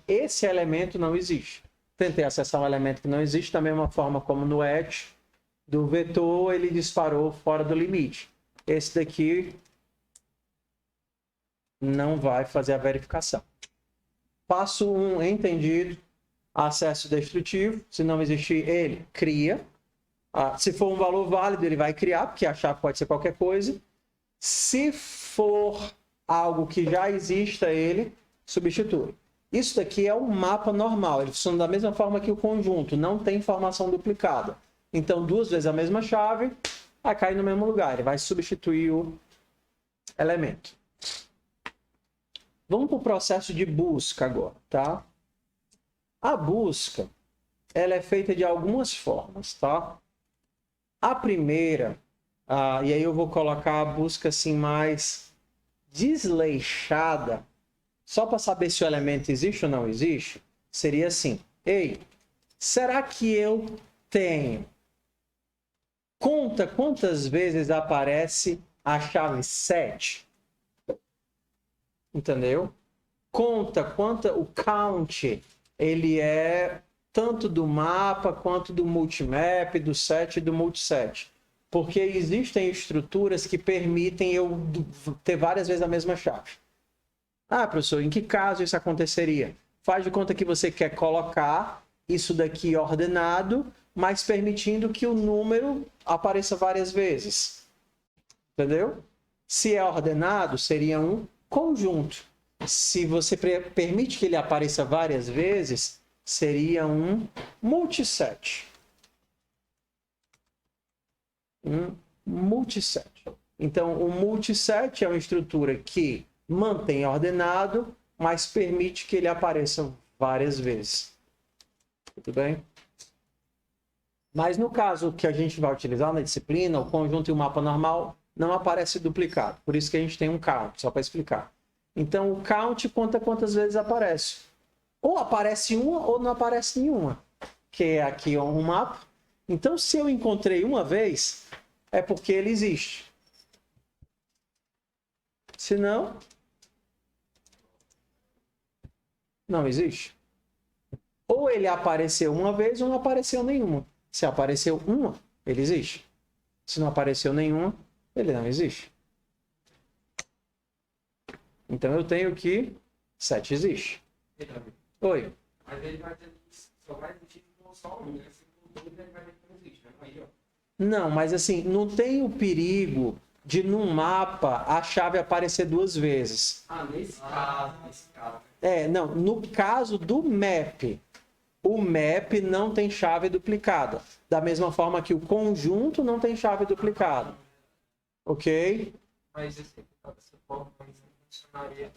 Esse elemento não existe. Tentei acessar um elemento que não existe, da mesma forma como no etch do vetor, ele disparou fora do limite. Esse daqui não vai fazer a verificação. Passo 1, entendido. Acesso destrutivo. Se não existir, ele cria. Se for um valor válido, ele vai criar, porque a chave pode ser qualquer coisa. Se for algo que já exista, ele substitui. Isso daqui é um mapa normal. Ele funciona da mesma forma que o conjunto. Não tem informação duplicada. Então, 2 vezes a mesma chave, vai cair no mesmo lugar. Ele vai substituir o elemento. Vamos para o processo de busca agora, tá? A busca, ela é feita de algumas formas, tá? A primeira, e aí eu vou colocar a busca assim mais desleixada, só para saber se o elemento existe ou não existe, seria assim: ei, será que eu tenho? Conta quantas vezes aparece a chave 7. Entendeu? Conta o count, ele é tanto do mapa quanto do multimap, do set e do multiset. Porque existem estruturas que permitem eu ter várias vezes a mesma chave. Ah, professor, em que caso isso aconteceria? Faz de conta que você quer colocar isso daqui ordenado, mas permitindo que o número apareça várias vezes. Entendeu? Se é ordenado, seria um conjunto. Se você permite que ele apareça várias vezes, seria um multiset. Um multiset. Então, o multiset é uma estrutura que mantém ordenado, mas permite que ele apareça várias vezes. Tudo bem? Mas no caso que a gente vai utilizar na disciplina, o conjunto e o mapa normal não aparece duplicado. Por isso que a gente tem um count, só para explicar. Então, o count conta quantas vezes aparece. Ou aparece uma ou não aparece nenhuma. Que é aqui um mapa. Então, se eu encontrei uma vez, é porque ele existe. Se não, não existe. Ou ele apareceu uma vez ou não apareceu nenhuma. Se apareceu uma, ele existe. Se não apareceu nenhuma, ele não existe. Então eu tenho que 7 existe. Oi. Mas ele vai ter só vai existir com só um, né? Se for 2, ele vai ter que não existe, né? Aí, ó. Não, mas assim, não tem o perigo de num mapa a chave aparecer 2 vezes. Nesse caso. Não, no caso do map. O map não tem chave duplicada. Da mesma forma que o conjunto não tem chave duplicada. Ok? Mas executado dessa forma, não funcionaria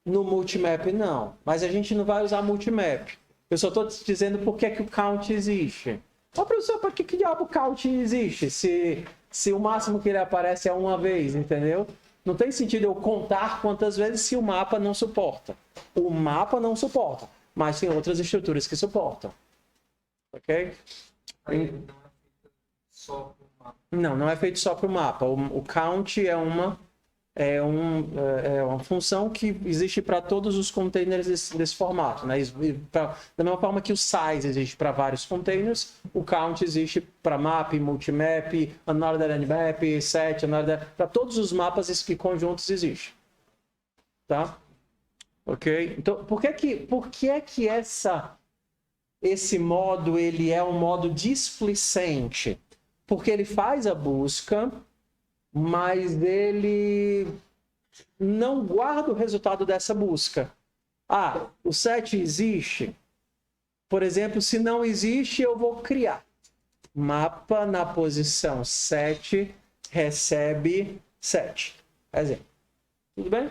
No multimap, não. Mas a gente não vai usar multimap. Eu só estou dizendo por que o count existe. Ô, professor, para que diabo o count existe? Se o máximo que ele aparece é uma vez, entendeu? Não tem sentido eu contar quantas vezes se o mapa não suporta. O mapa não suporta, mas tem outras estruturas que suportam. Ok? Aí ele não é feito só para o mapa. Não é feito só para o mapa. O count é uma função que existe para todos os containers desse formato. Né? Da mesma forma que o size existe para vários containers, o count existe para map, multimap, unordered nmap, set, para todos os mapas que conjuntos existem. Tá? Ok? Então, por que é que esse modo ele é um modo displicente? Porque ele faz a busca, mas ele não guarda o resultado dessa busca. Ah, o set existe? Por exemplo, se não existe, eu vou criar. Mapa na posição 7 recebe 7. Exemplo. Tudo bem?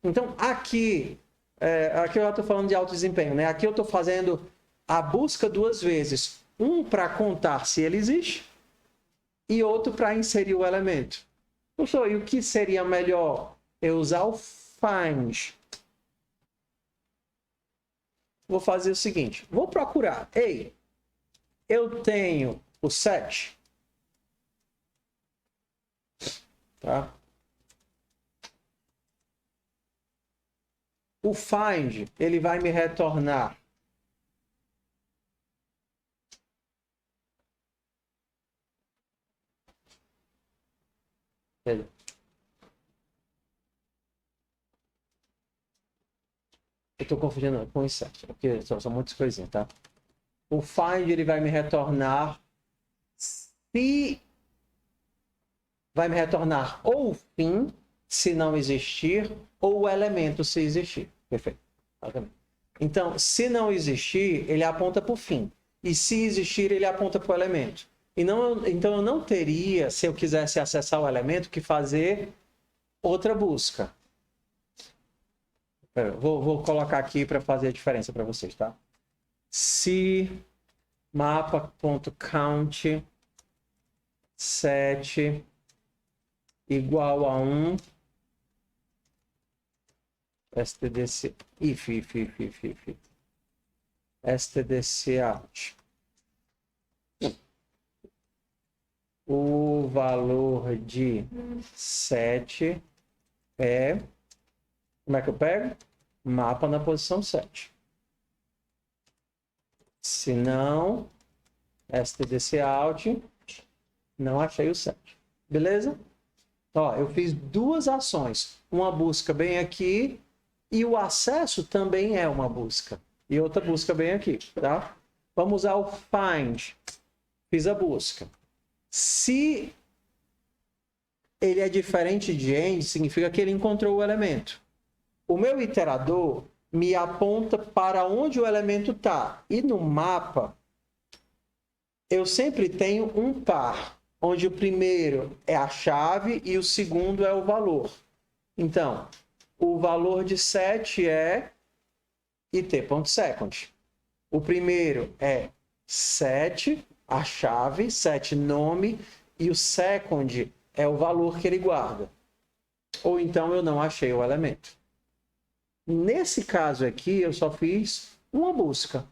Então, aqui eu já estou falando de alto desempenho, né? Aqui eu estou fazendo a busca duas vezes. Um para contar se ele existe e outro para inserir o elemento. Professor, e o que seria melhor? Eu usar o find. Vou fazer o seguinte. Vou procurar. Ei, eu tenho o set. Tá? O find, ele vai me retornar eu estou confundindo com insert, porque são muitas coisinhas, tá? O find, ele vai me retornar ou o fim, se não existir, ou o elemento, se existir. Perfeito. Então, se não existir, ele aponta para o fim. E se existir, ele aponta para o elemento. Então, eu não teria, se eu quisesse acessar o elemento, que fazer outra busca. Vou colocar aqui para fazer a diferença para vocês, tá? Se mapa.count set igual a 1 stdc if stdc out. O valor de 7 é... Como é que eu pego? Mapa na posição 7. Se não, stdc out, não achei o 7. Beleza? Ó, eu fiz duas ações. Uma busca bem aqui e o acesso também é uma busca. E outra busca bem aqui, tá? Vamos usar o find. Fiz a busca. Se ele é diferente de end, significa que ele encontrou o elemento. O meu iterador me aponta para onde o elemento está. E no mapa, eu sempre tenho um par, onde o primeiro é a chave e o segundo é o valor. Então, o valor de 7 é it.second. O primeiro é 7, a chave, 7 nome, e o second é o valor que ele guarda. Ou então eu não achei o elemento. Nesse caso aqui, eu só fiz uma busca.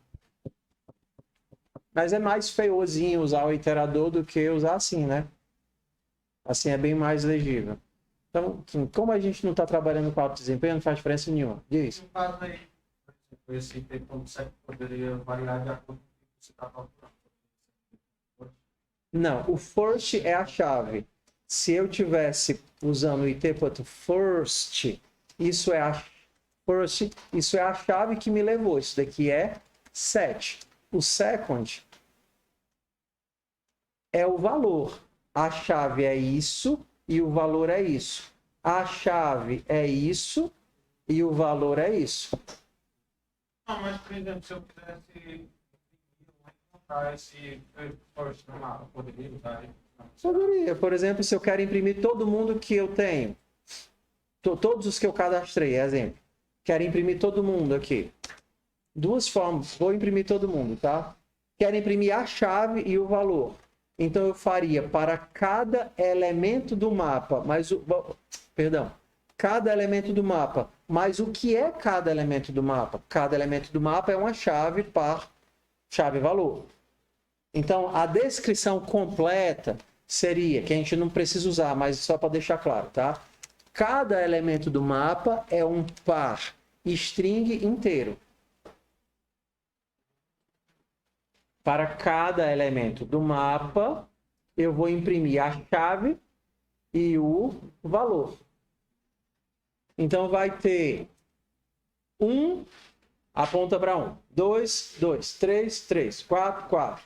Mas é mais feiozinho usar o iterador do que usar assim, né? Assim é bem mais legível. Então, como a gente não está trabalhando com alto desempenho, não faz diferença nenhuma. Diz. No caso aí, esse t.set poderia variar de acordo com o que você está calculando. Não, o first é a chave. Se eu tivesse usando o it.first, isso é a chave que me levou. Isso daqui é 7. O second é o valor. A chave é isso e o valor é isso. A chave é isso e o valor é isso. Não, mas, por exemplo, se eu quisesse encontrar esse first no mapa, poderia usar ele? Poderia. Por exemplo, se eu quero imprimir todo mundo que eu tenho, todos os que eu cadastrei, exemplo. Quero imprimir todo mundo aqui. Duas formas. Vou imprimir todo mundo, tá? Quero imprimir a chave e o valor. Então, eu faria para cada elemento do mapa, cada elemento do mapa. Mas o que é cada elemento do mapa? Cada elemento do mapa é uma chave par chave valor. Então, a descrição completa seria, que a gente não precisa usar, mas só para deixar claro, tá? Cada elemento do mapa é um par string inteiro. Para cada elemento do mapa, eu vou imprimir a chave e o valor. Então, vai ter 1, aponta para 1. 2, 2. 3, 3. 4, 4.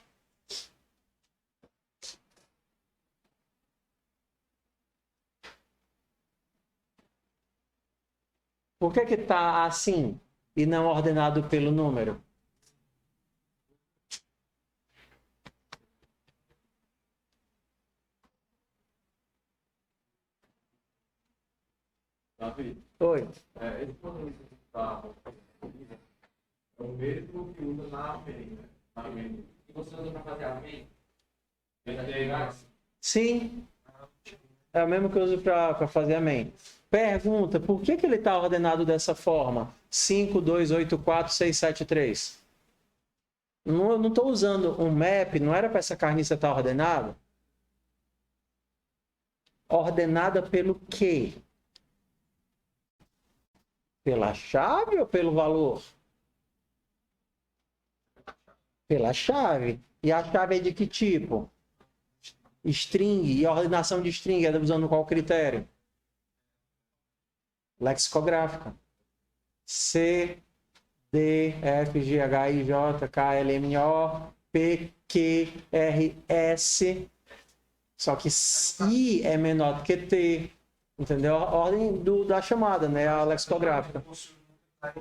Por que está assim e não ordenado pelo número? Davi, Oi. esse modelo que está é o mesmo que usa na AMEN, né? Na AMEN. E você usa para fazer a AMEN? Sim. É o mesmo que eu uso para fazer amém. Pergunta, por que ele está ordenado dessa forma? 5, 2, 8, 4, 6, 7, 3. Eu não estou usando um map, não era para essa carniça estar ordenada? Ordenada pelo quê? Pela chave ou pelo valor? Pela chave. E a chave é de que tipo? String. E a ordenação de string é usando qual critério? Lexicográfica. C, D, F, G, H, I, J, K, L, M, O, P, Q, R, S. Só que I é menor do que T. Entendeu? A ordem da chamada, né? A lexicográfica.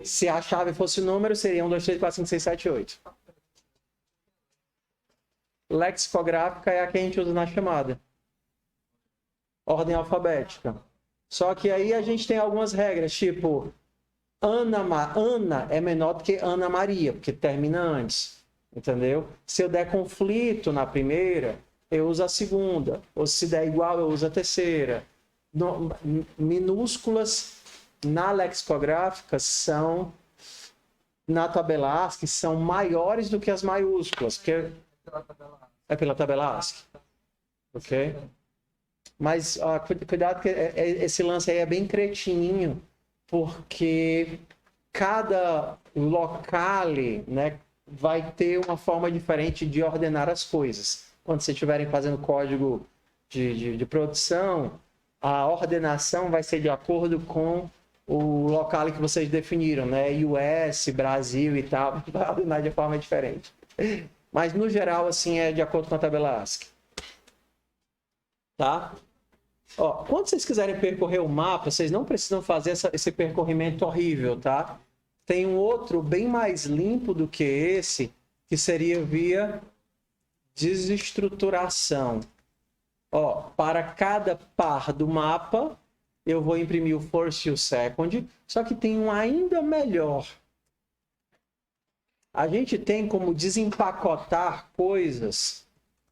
Se a chave fosse o número, seria 1, 2, 3, 4, 5, 6, 7, 8. Lexicográfica é a que a gente usa na chamada. Ordem alfabética. Só que aí a gente tem algumas regras, tipo Ana é menor do que Ana Maria, porque termina antes. Entendeu? Se eu der conflito na primeira, eu uso a segunda. Ou se der igual, eu uso a terceira. Minúsculas na lexicográfica são, na tabela ASCII, são maiores do que as maiúsculas. Que é pela tabela ASCII. Ok? Mas cuidado que esse lance aí é bem cretininho, porque cada locale, né, vai ter uma forma diferente de ordenar as coisas. Quando vocês estiverem fazendo código de produção, a ordenação vai ser de acordo com o local que vocês definiram, né? US, Brasil e tal, vai ordenar de forma diferente. Mas, no geral, assim, é de acordo com a tabela ASCII. Tá? Ó, quando vocês quiserem percorrer o mapa, vocês não precisam fazer esse percorrimento horrível, tá? Tem um outro bem mais limpo do que esse, que seria via desestruturação. Ó, para cada par do mapa, eu vou imprimir o first e o second, só que tem um ainda melhor. A gente tem como desempacotar coisas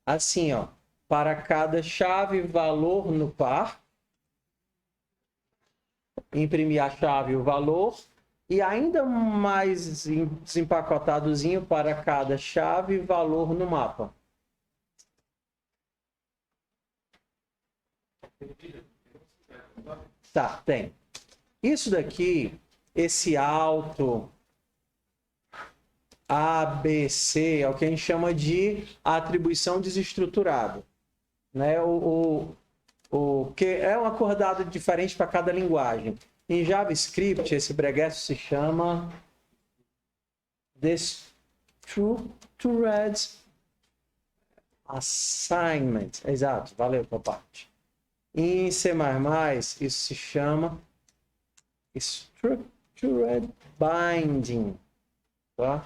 assim, ó. Para cada chave, valor no par. Imprimir a chave e o valor. E ainda mais desempacotadozinho para cada chave e valor no mapa. Tá, tem. Isso daqui, esse alto ABC, é o que a gente chama de atribuição desestruturada. Né? Que é um acordado diferente para cada linguagem. Em JavaScript, esse breguesso se chama Structured Assignment. Exato, valeu por parte. Em C++, isso se chama Structured Binding. Tá?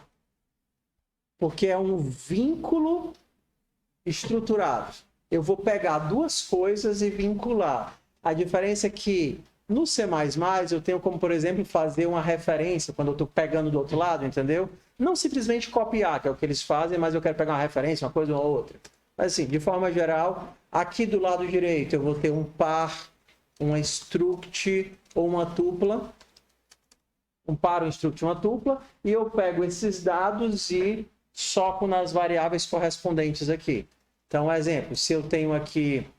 Porque é um vínculo estruturado. Eu vou pegar duas coisas e vincular. A diferença é que no C++ eu tenho como, por exemplo, fazer uma referência quando eu estou pegando do outro lado, entendeu? Não simplesmente copiar, que é o que eles fazem, mas eu quero pegar uma referência, uma coisa ou outra. Mas assim, de forma geral, aqui do lado direito eu vou ter um par, uma struct ou uma tupla. Um par, um struct, uma tupla. E eu pego esses dados e soco nas variáveis correspondentes aqui. Então, exemplo, se eu tenho aqui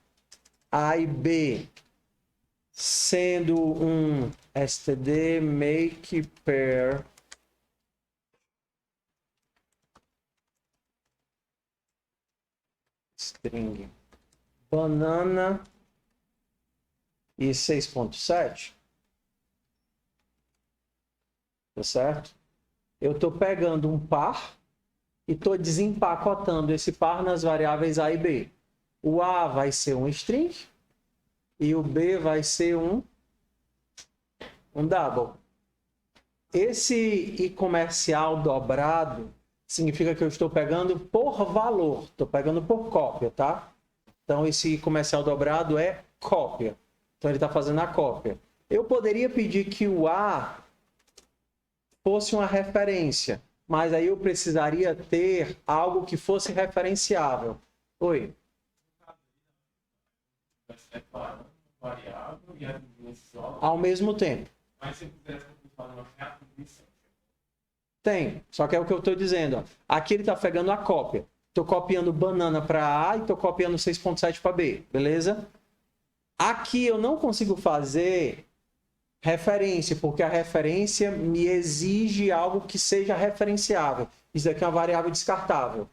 A e B sendo um std make pair string banana e 6.7, tá certo? Eu estou pegando um par e estou desempacotando esse par nas variáveis A e B. O A vai ser um string e o B vai ser um double. Esse i comercial dobrado significa que eu estou pegando por valor, estou pegando por cópia, tá? Então, esse i comercial dobrado é cópia. Então, ele está fazendo a cópia. Eu poderia pedir que o A fosse uma referência, mas aí eu precisaria ter algo que fosse referenciável. Oi? Ao mesmo tempo. Mas se quisesse fazer uma reatribuição. Tem, só que é o que eu estou dizendo. Ó. Aqui ele está pegando a cópia. Estou copiando banana para A e estou copiando 6.7 para B, beleza? Aqui eu não consigo fazer referência, porque a referência me exige algo que seja referenciável. Isso aqui é uma variável descartável,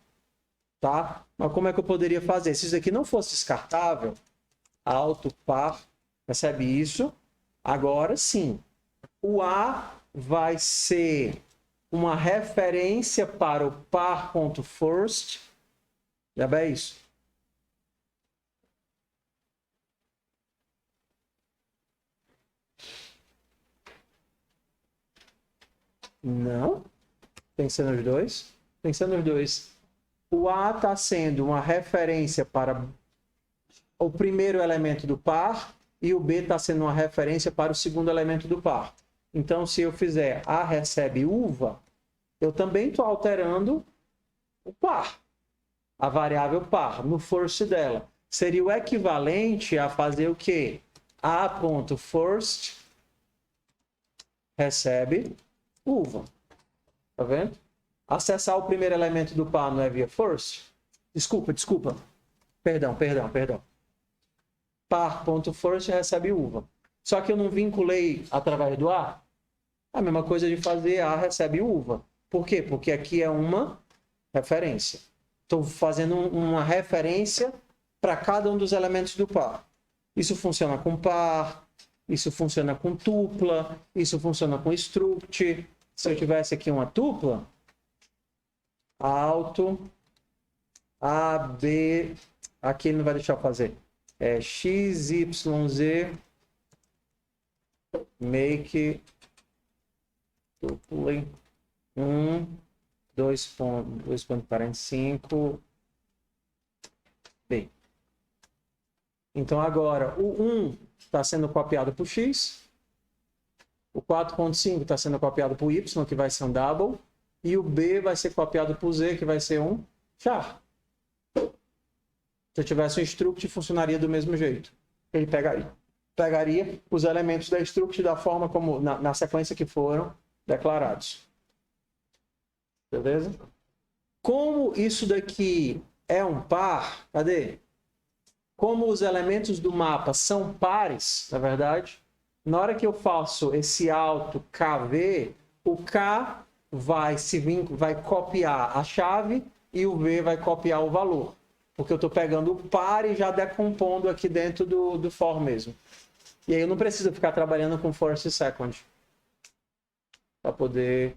tá? Mas como é que eu poderia fazer? Se isso aqui não fosse descartável, alto par, percebe isso? Agora sim, o A vai ser uma referência para o par.first. Já é isso? Não. Tem que ser nos dois? Tem que ser nos dois. O A está sendo uma referência para o primeiro elemento do par e o B está sendo uma referência para o segundo elemento do par. Então, se eu fizer A recebe uva, eu também estou alterando o par, a variável par, no first dela. Seria o equivalente a fazer o quê? A.first recebe uva. Tá vendo? Acessar o primeiro elemento do par não é via first? Desculpa. Perdão. Par.first recebe uva. Só que eu não vinculei através do A. A mesma coisa de fazer A recebe uva. Por quê? Porque aqui é uma referência. Estou fazendo uma referência para cada um dos elementos do par. Isso funciona com par, isso funciona com tupla, isso funciona com struct. Se eu tivesse aqui uma tupla, alto, A, B, aqui ele não vai deixar eu fazer. É x, y, z, make, tupla, 1, 2.45, B. Então, agora, o 1 está sendo copiado por x, o 4.5 está sendo copiado por y, que vai ser um double, e o B vai ser copiado por z, que vai ser um char. Se eu tivesse um struct, funcionaria do mesmo jeito. Ele pegaria os elementos da struct da forma como, na sequência que foram declarados. Beleza? Como isso daqui é um par, cadê? Como os elementos do mapa são pares, na verdade, na hora que eu faço esse alto KV, o K vai copiar a chave e o V vai copiar o valor. Porque eu estou pegando o par e já decompondo aqui dentro do for mesmo. E aí eu não preciso ficar trabalhando com first e second para poder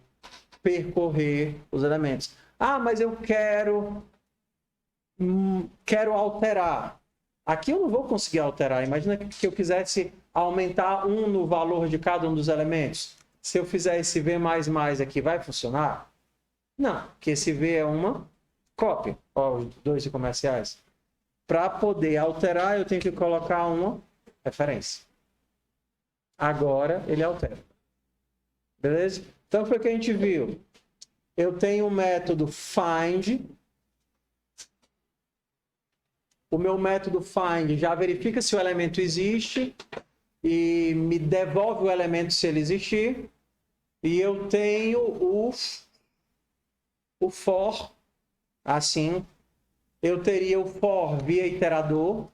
percorrer os elementos. Ah, mas eu quero alterar. Aqui eu não vou conseguir alterar. Imagina que eu quisesse aumentar 1 no valor de cada um dos elementos. Se eu fizer esse V++ aqui, vai funcionar? Não, porque esse V é uma cópia. Ó, os dois comerciais. Para poder alterar, eu tenho que colocar uma referência. Agora ele altera. Beleza? Então foi o que a gente viu. Eu tenho o método find. O meu método find já verifica se o elemento existe e me devolve o elemento se ele existir. E eu tenho o for, assim. Eu teria o for via iterador.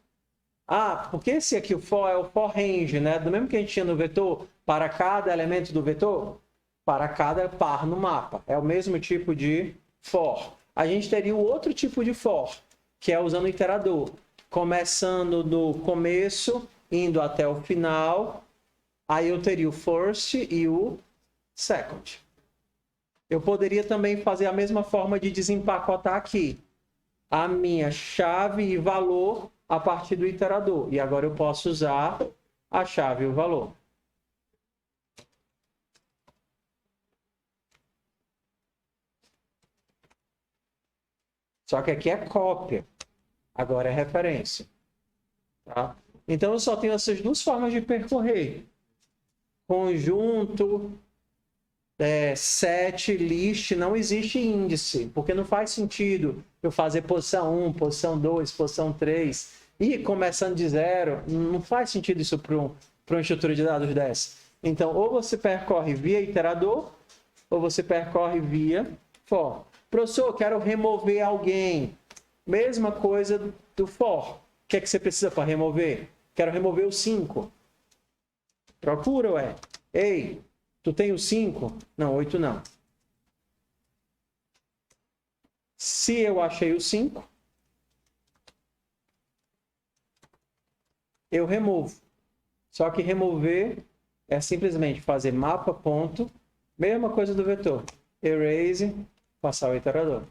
Ah, porque esse aqui, o for, é o for range, né? Do mesmo que a gente tinha no vetor, para cada elemento do vetor, para cada par no mapa. É o mesmo tipo de for. A gente teria o outro tipo de for, que é usando o iterador. Começando no começo, indo até o final. Aí eu teria o first e o second. Eu poderia também fazer a mesma forma de desempacotar aqui a minha chave e valor a partir do iterador. E agora eu posso usar a chave e o valor. Só que aqui é cópia. Agora é referência. Tá? Então eu só tenho essas duas formas de percorrer. Conjunto, set, list, não existe índice, porque não faz sentido eu fazer posição 1, posição 2, posição 3, e começando de zero, não faz sentido isso para uma estrutura de dados dessa. Então, ou você percorre via iterador, ou você percorre via for. Professor, quero remover alguém. Mesma coisa do for. O que é que você precisa para remover? Quero remover o 5. Procura, ué. Ei, tu tem o 5? Não, 8 não. Se eu achei o 5, eu removo. Só que remover é simplesmente fazer mapa ponto, mesma coisa do vetor. Erase, passar o iterador.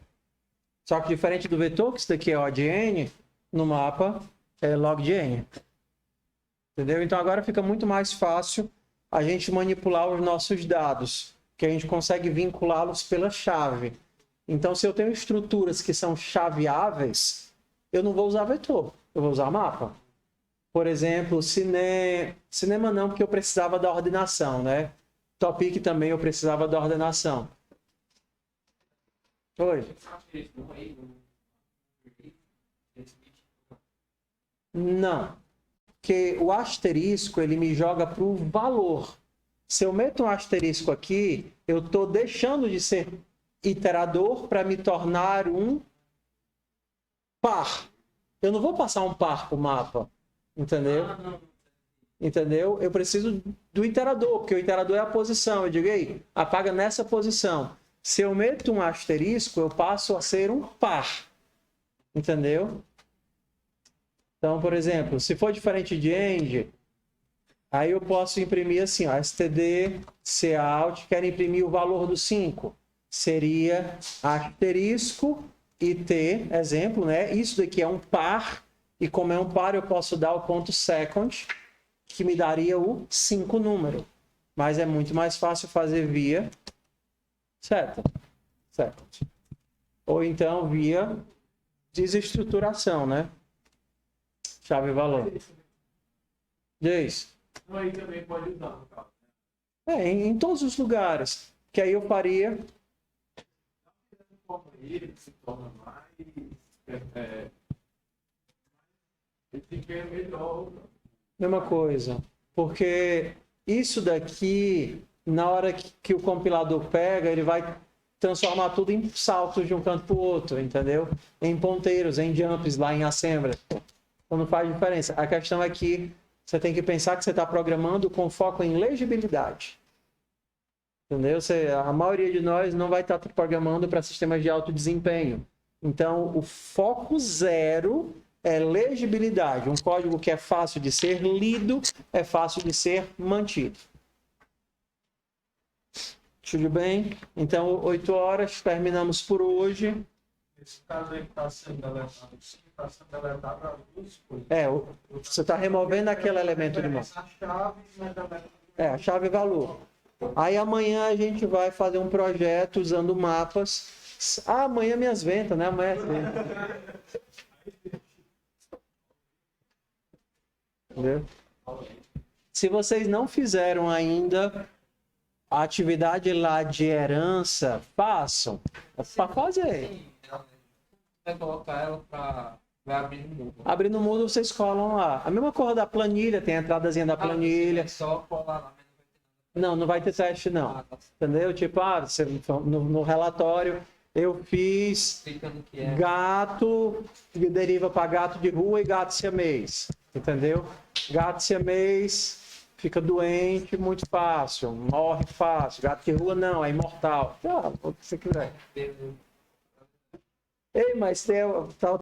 Só que diferente do vetor, que isso daqui é O de N, no mapa é log de N. Entendeu? Então agora fica muito mais fácil a gente manipular os nossos dados, que a gente consegue vinculá-los pela chave. Então, se eu tenho estruturas que são chaveáveis, eu não vou usar vetor, eu vou usar mapa. Por exemplo, cinema não, porque eu precisava da ordenação, né? Topic também eu precisava da ordenação. Oi? Não. Porque o asterisco, ele me joga para o valor. Se eu meto um asterisco aqui, eu estou deixando de ser iterador para me tornar um par. Eu não vou passar um par para o mapa. Entendeu? Entendeu? Eu preciso do iterador, porque o iterador é a posição. Eu digo, ei, apaga nessa posição. Se eu meto um asterisco, eu passo a ser um par. Entendeu? Então, por exemplo, se for diferente de end, aí eu posso imprimir assim, ó, std, cout, quero imprimir o valor do 5. Seria asterisco e t, exemplo, né? Isso daqui é um par, e como é um par, eu posso dar o ponto second, que me daria o 5 número. Mas é muito mais fácil fazer via second. Ou então via desestruturação, né? Chave e valor. Diz. Aí também pode usar, no caso. Em todos os lugares. Que aí eu faria. Se torna mais. Esse é melhor. Mesma coisa. Porque isso daqui, na hora que o compilador pega, ele vai transformar tudo em saltos de um canto para o outro, entendeu? Em ponteiros, em jumps lá em assembly. Então não faz diferença. A questão é que você tem que pensar que você está programando com foco em legibilidade. Entendeu? A maioria de nós não vai estar programando para sistemas de alto desempenho. Então, o foco zero é legibilidade. Um código que é fácil de ser lido, é fácil de ser mantido. Tudo bem? Então, 8 horas, terminamos por hoje. Esse caso aí que está sendo deletado, está sendo deletado as duas coisas. Você está removendo aquele elemento de mão. A chave, mas deleta. A chave e valor. Aí amanhã a gente vai fazer um projeto usando mapas Ah, amanhã minhas ventas, né? Amanhã é assim. Entendeu? Se vocês não fizeram ainda a atividade lá de herança, façam. É para fazer. Sim, vai colocar ela para vai abrir no mundo. Abrindo o mundo, vocês colam lá. A mesma coisa da planilha, tem a entradazinha da planilha. É só colar lá, mas Não, não vai ter teste, não. tá Entendeu? Tipo, no relatório, eu fiz explicando o que é. gato, que deriva para gato de rua e gato siamês. Entendeu? Gato siamês fica doente muito fácil, morre fácil. Gato de rua não, é imortal. Ah, o que você quiser. Ei, mas tem tal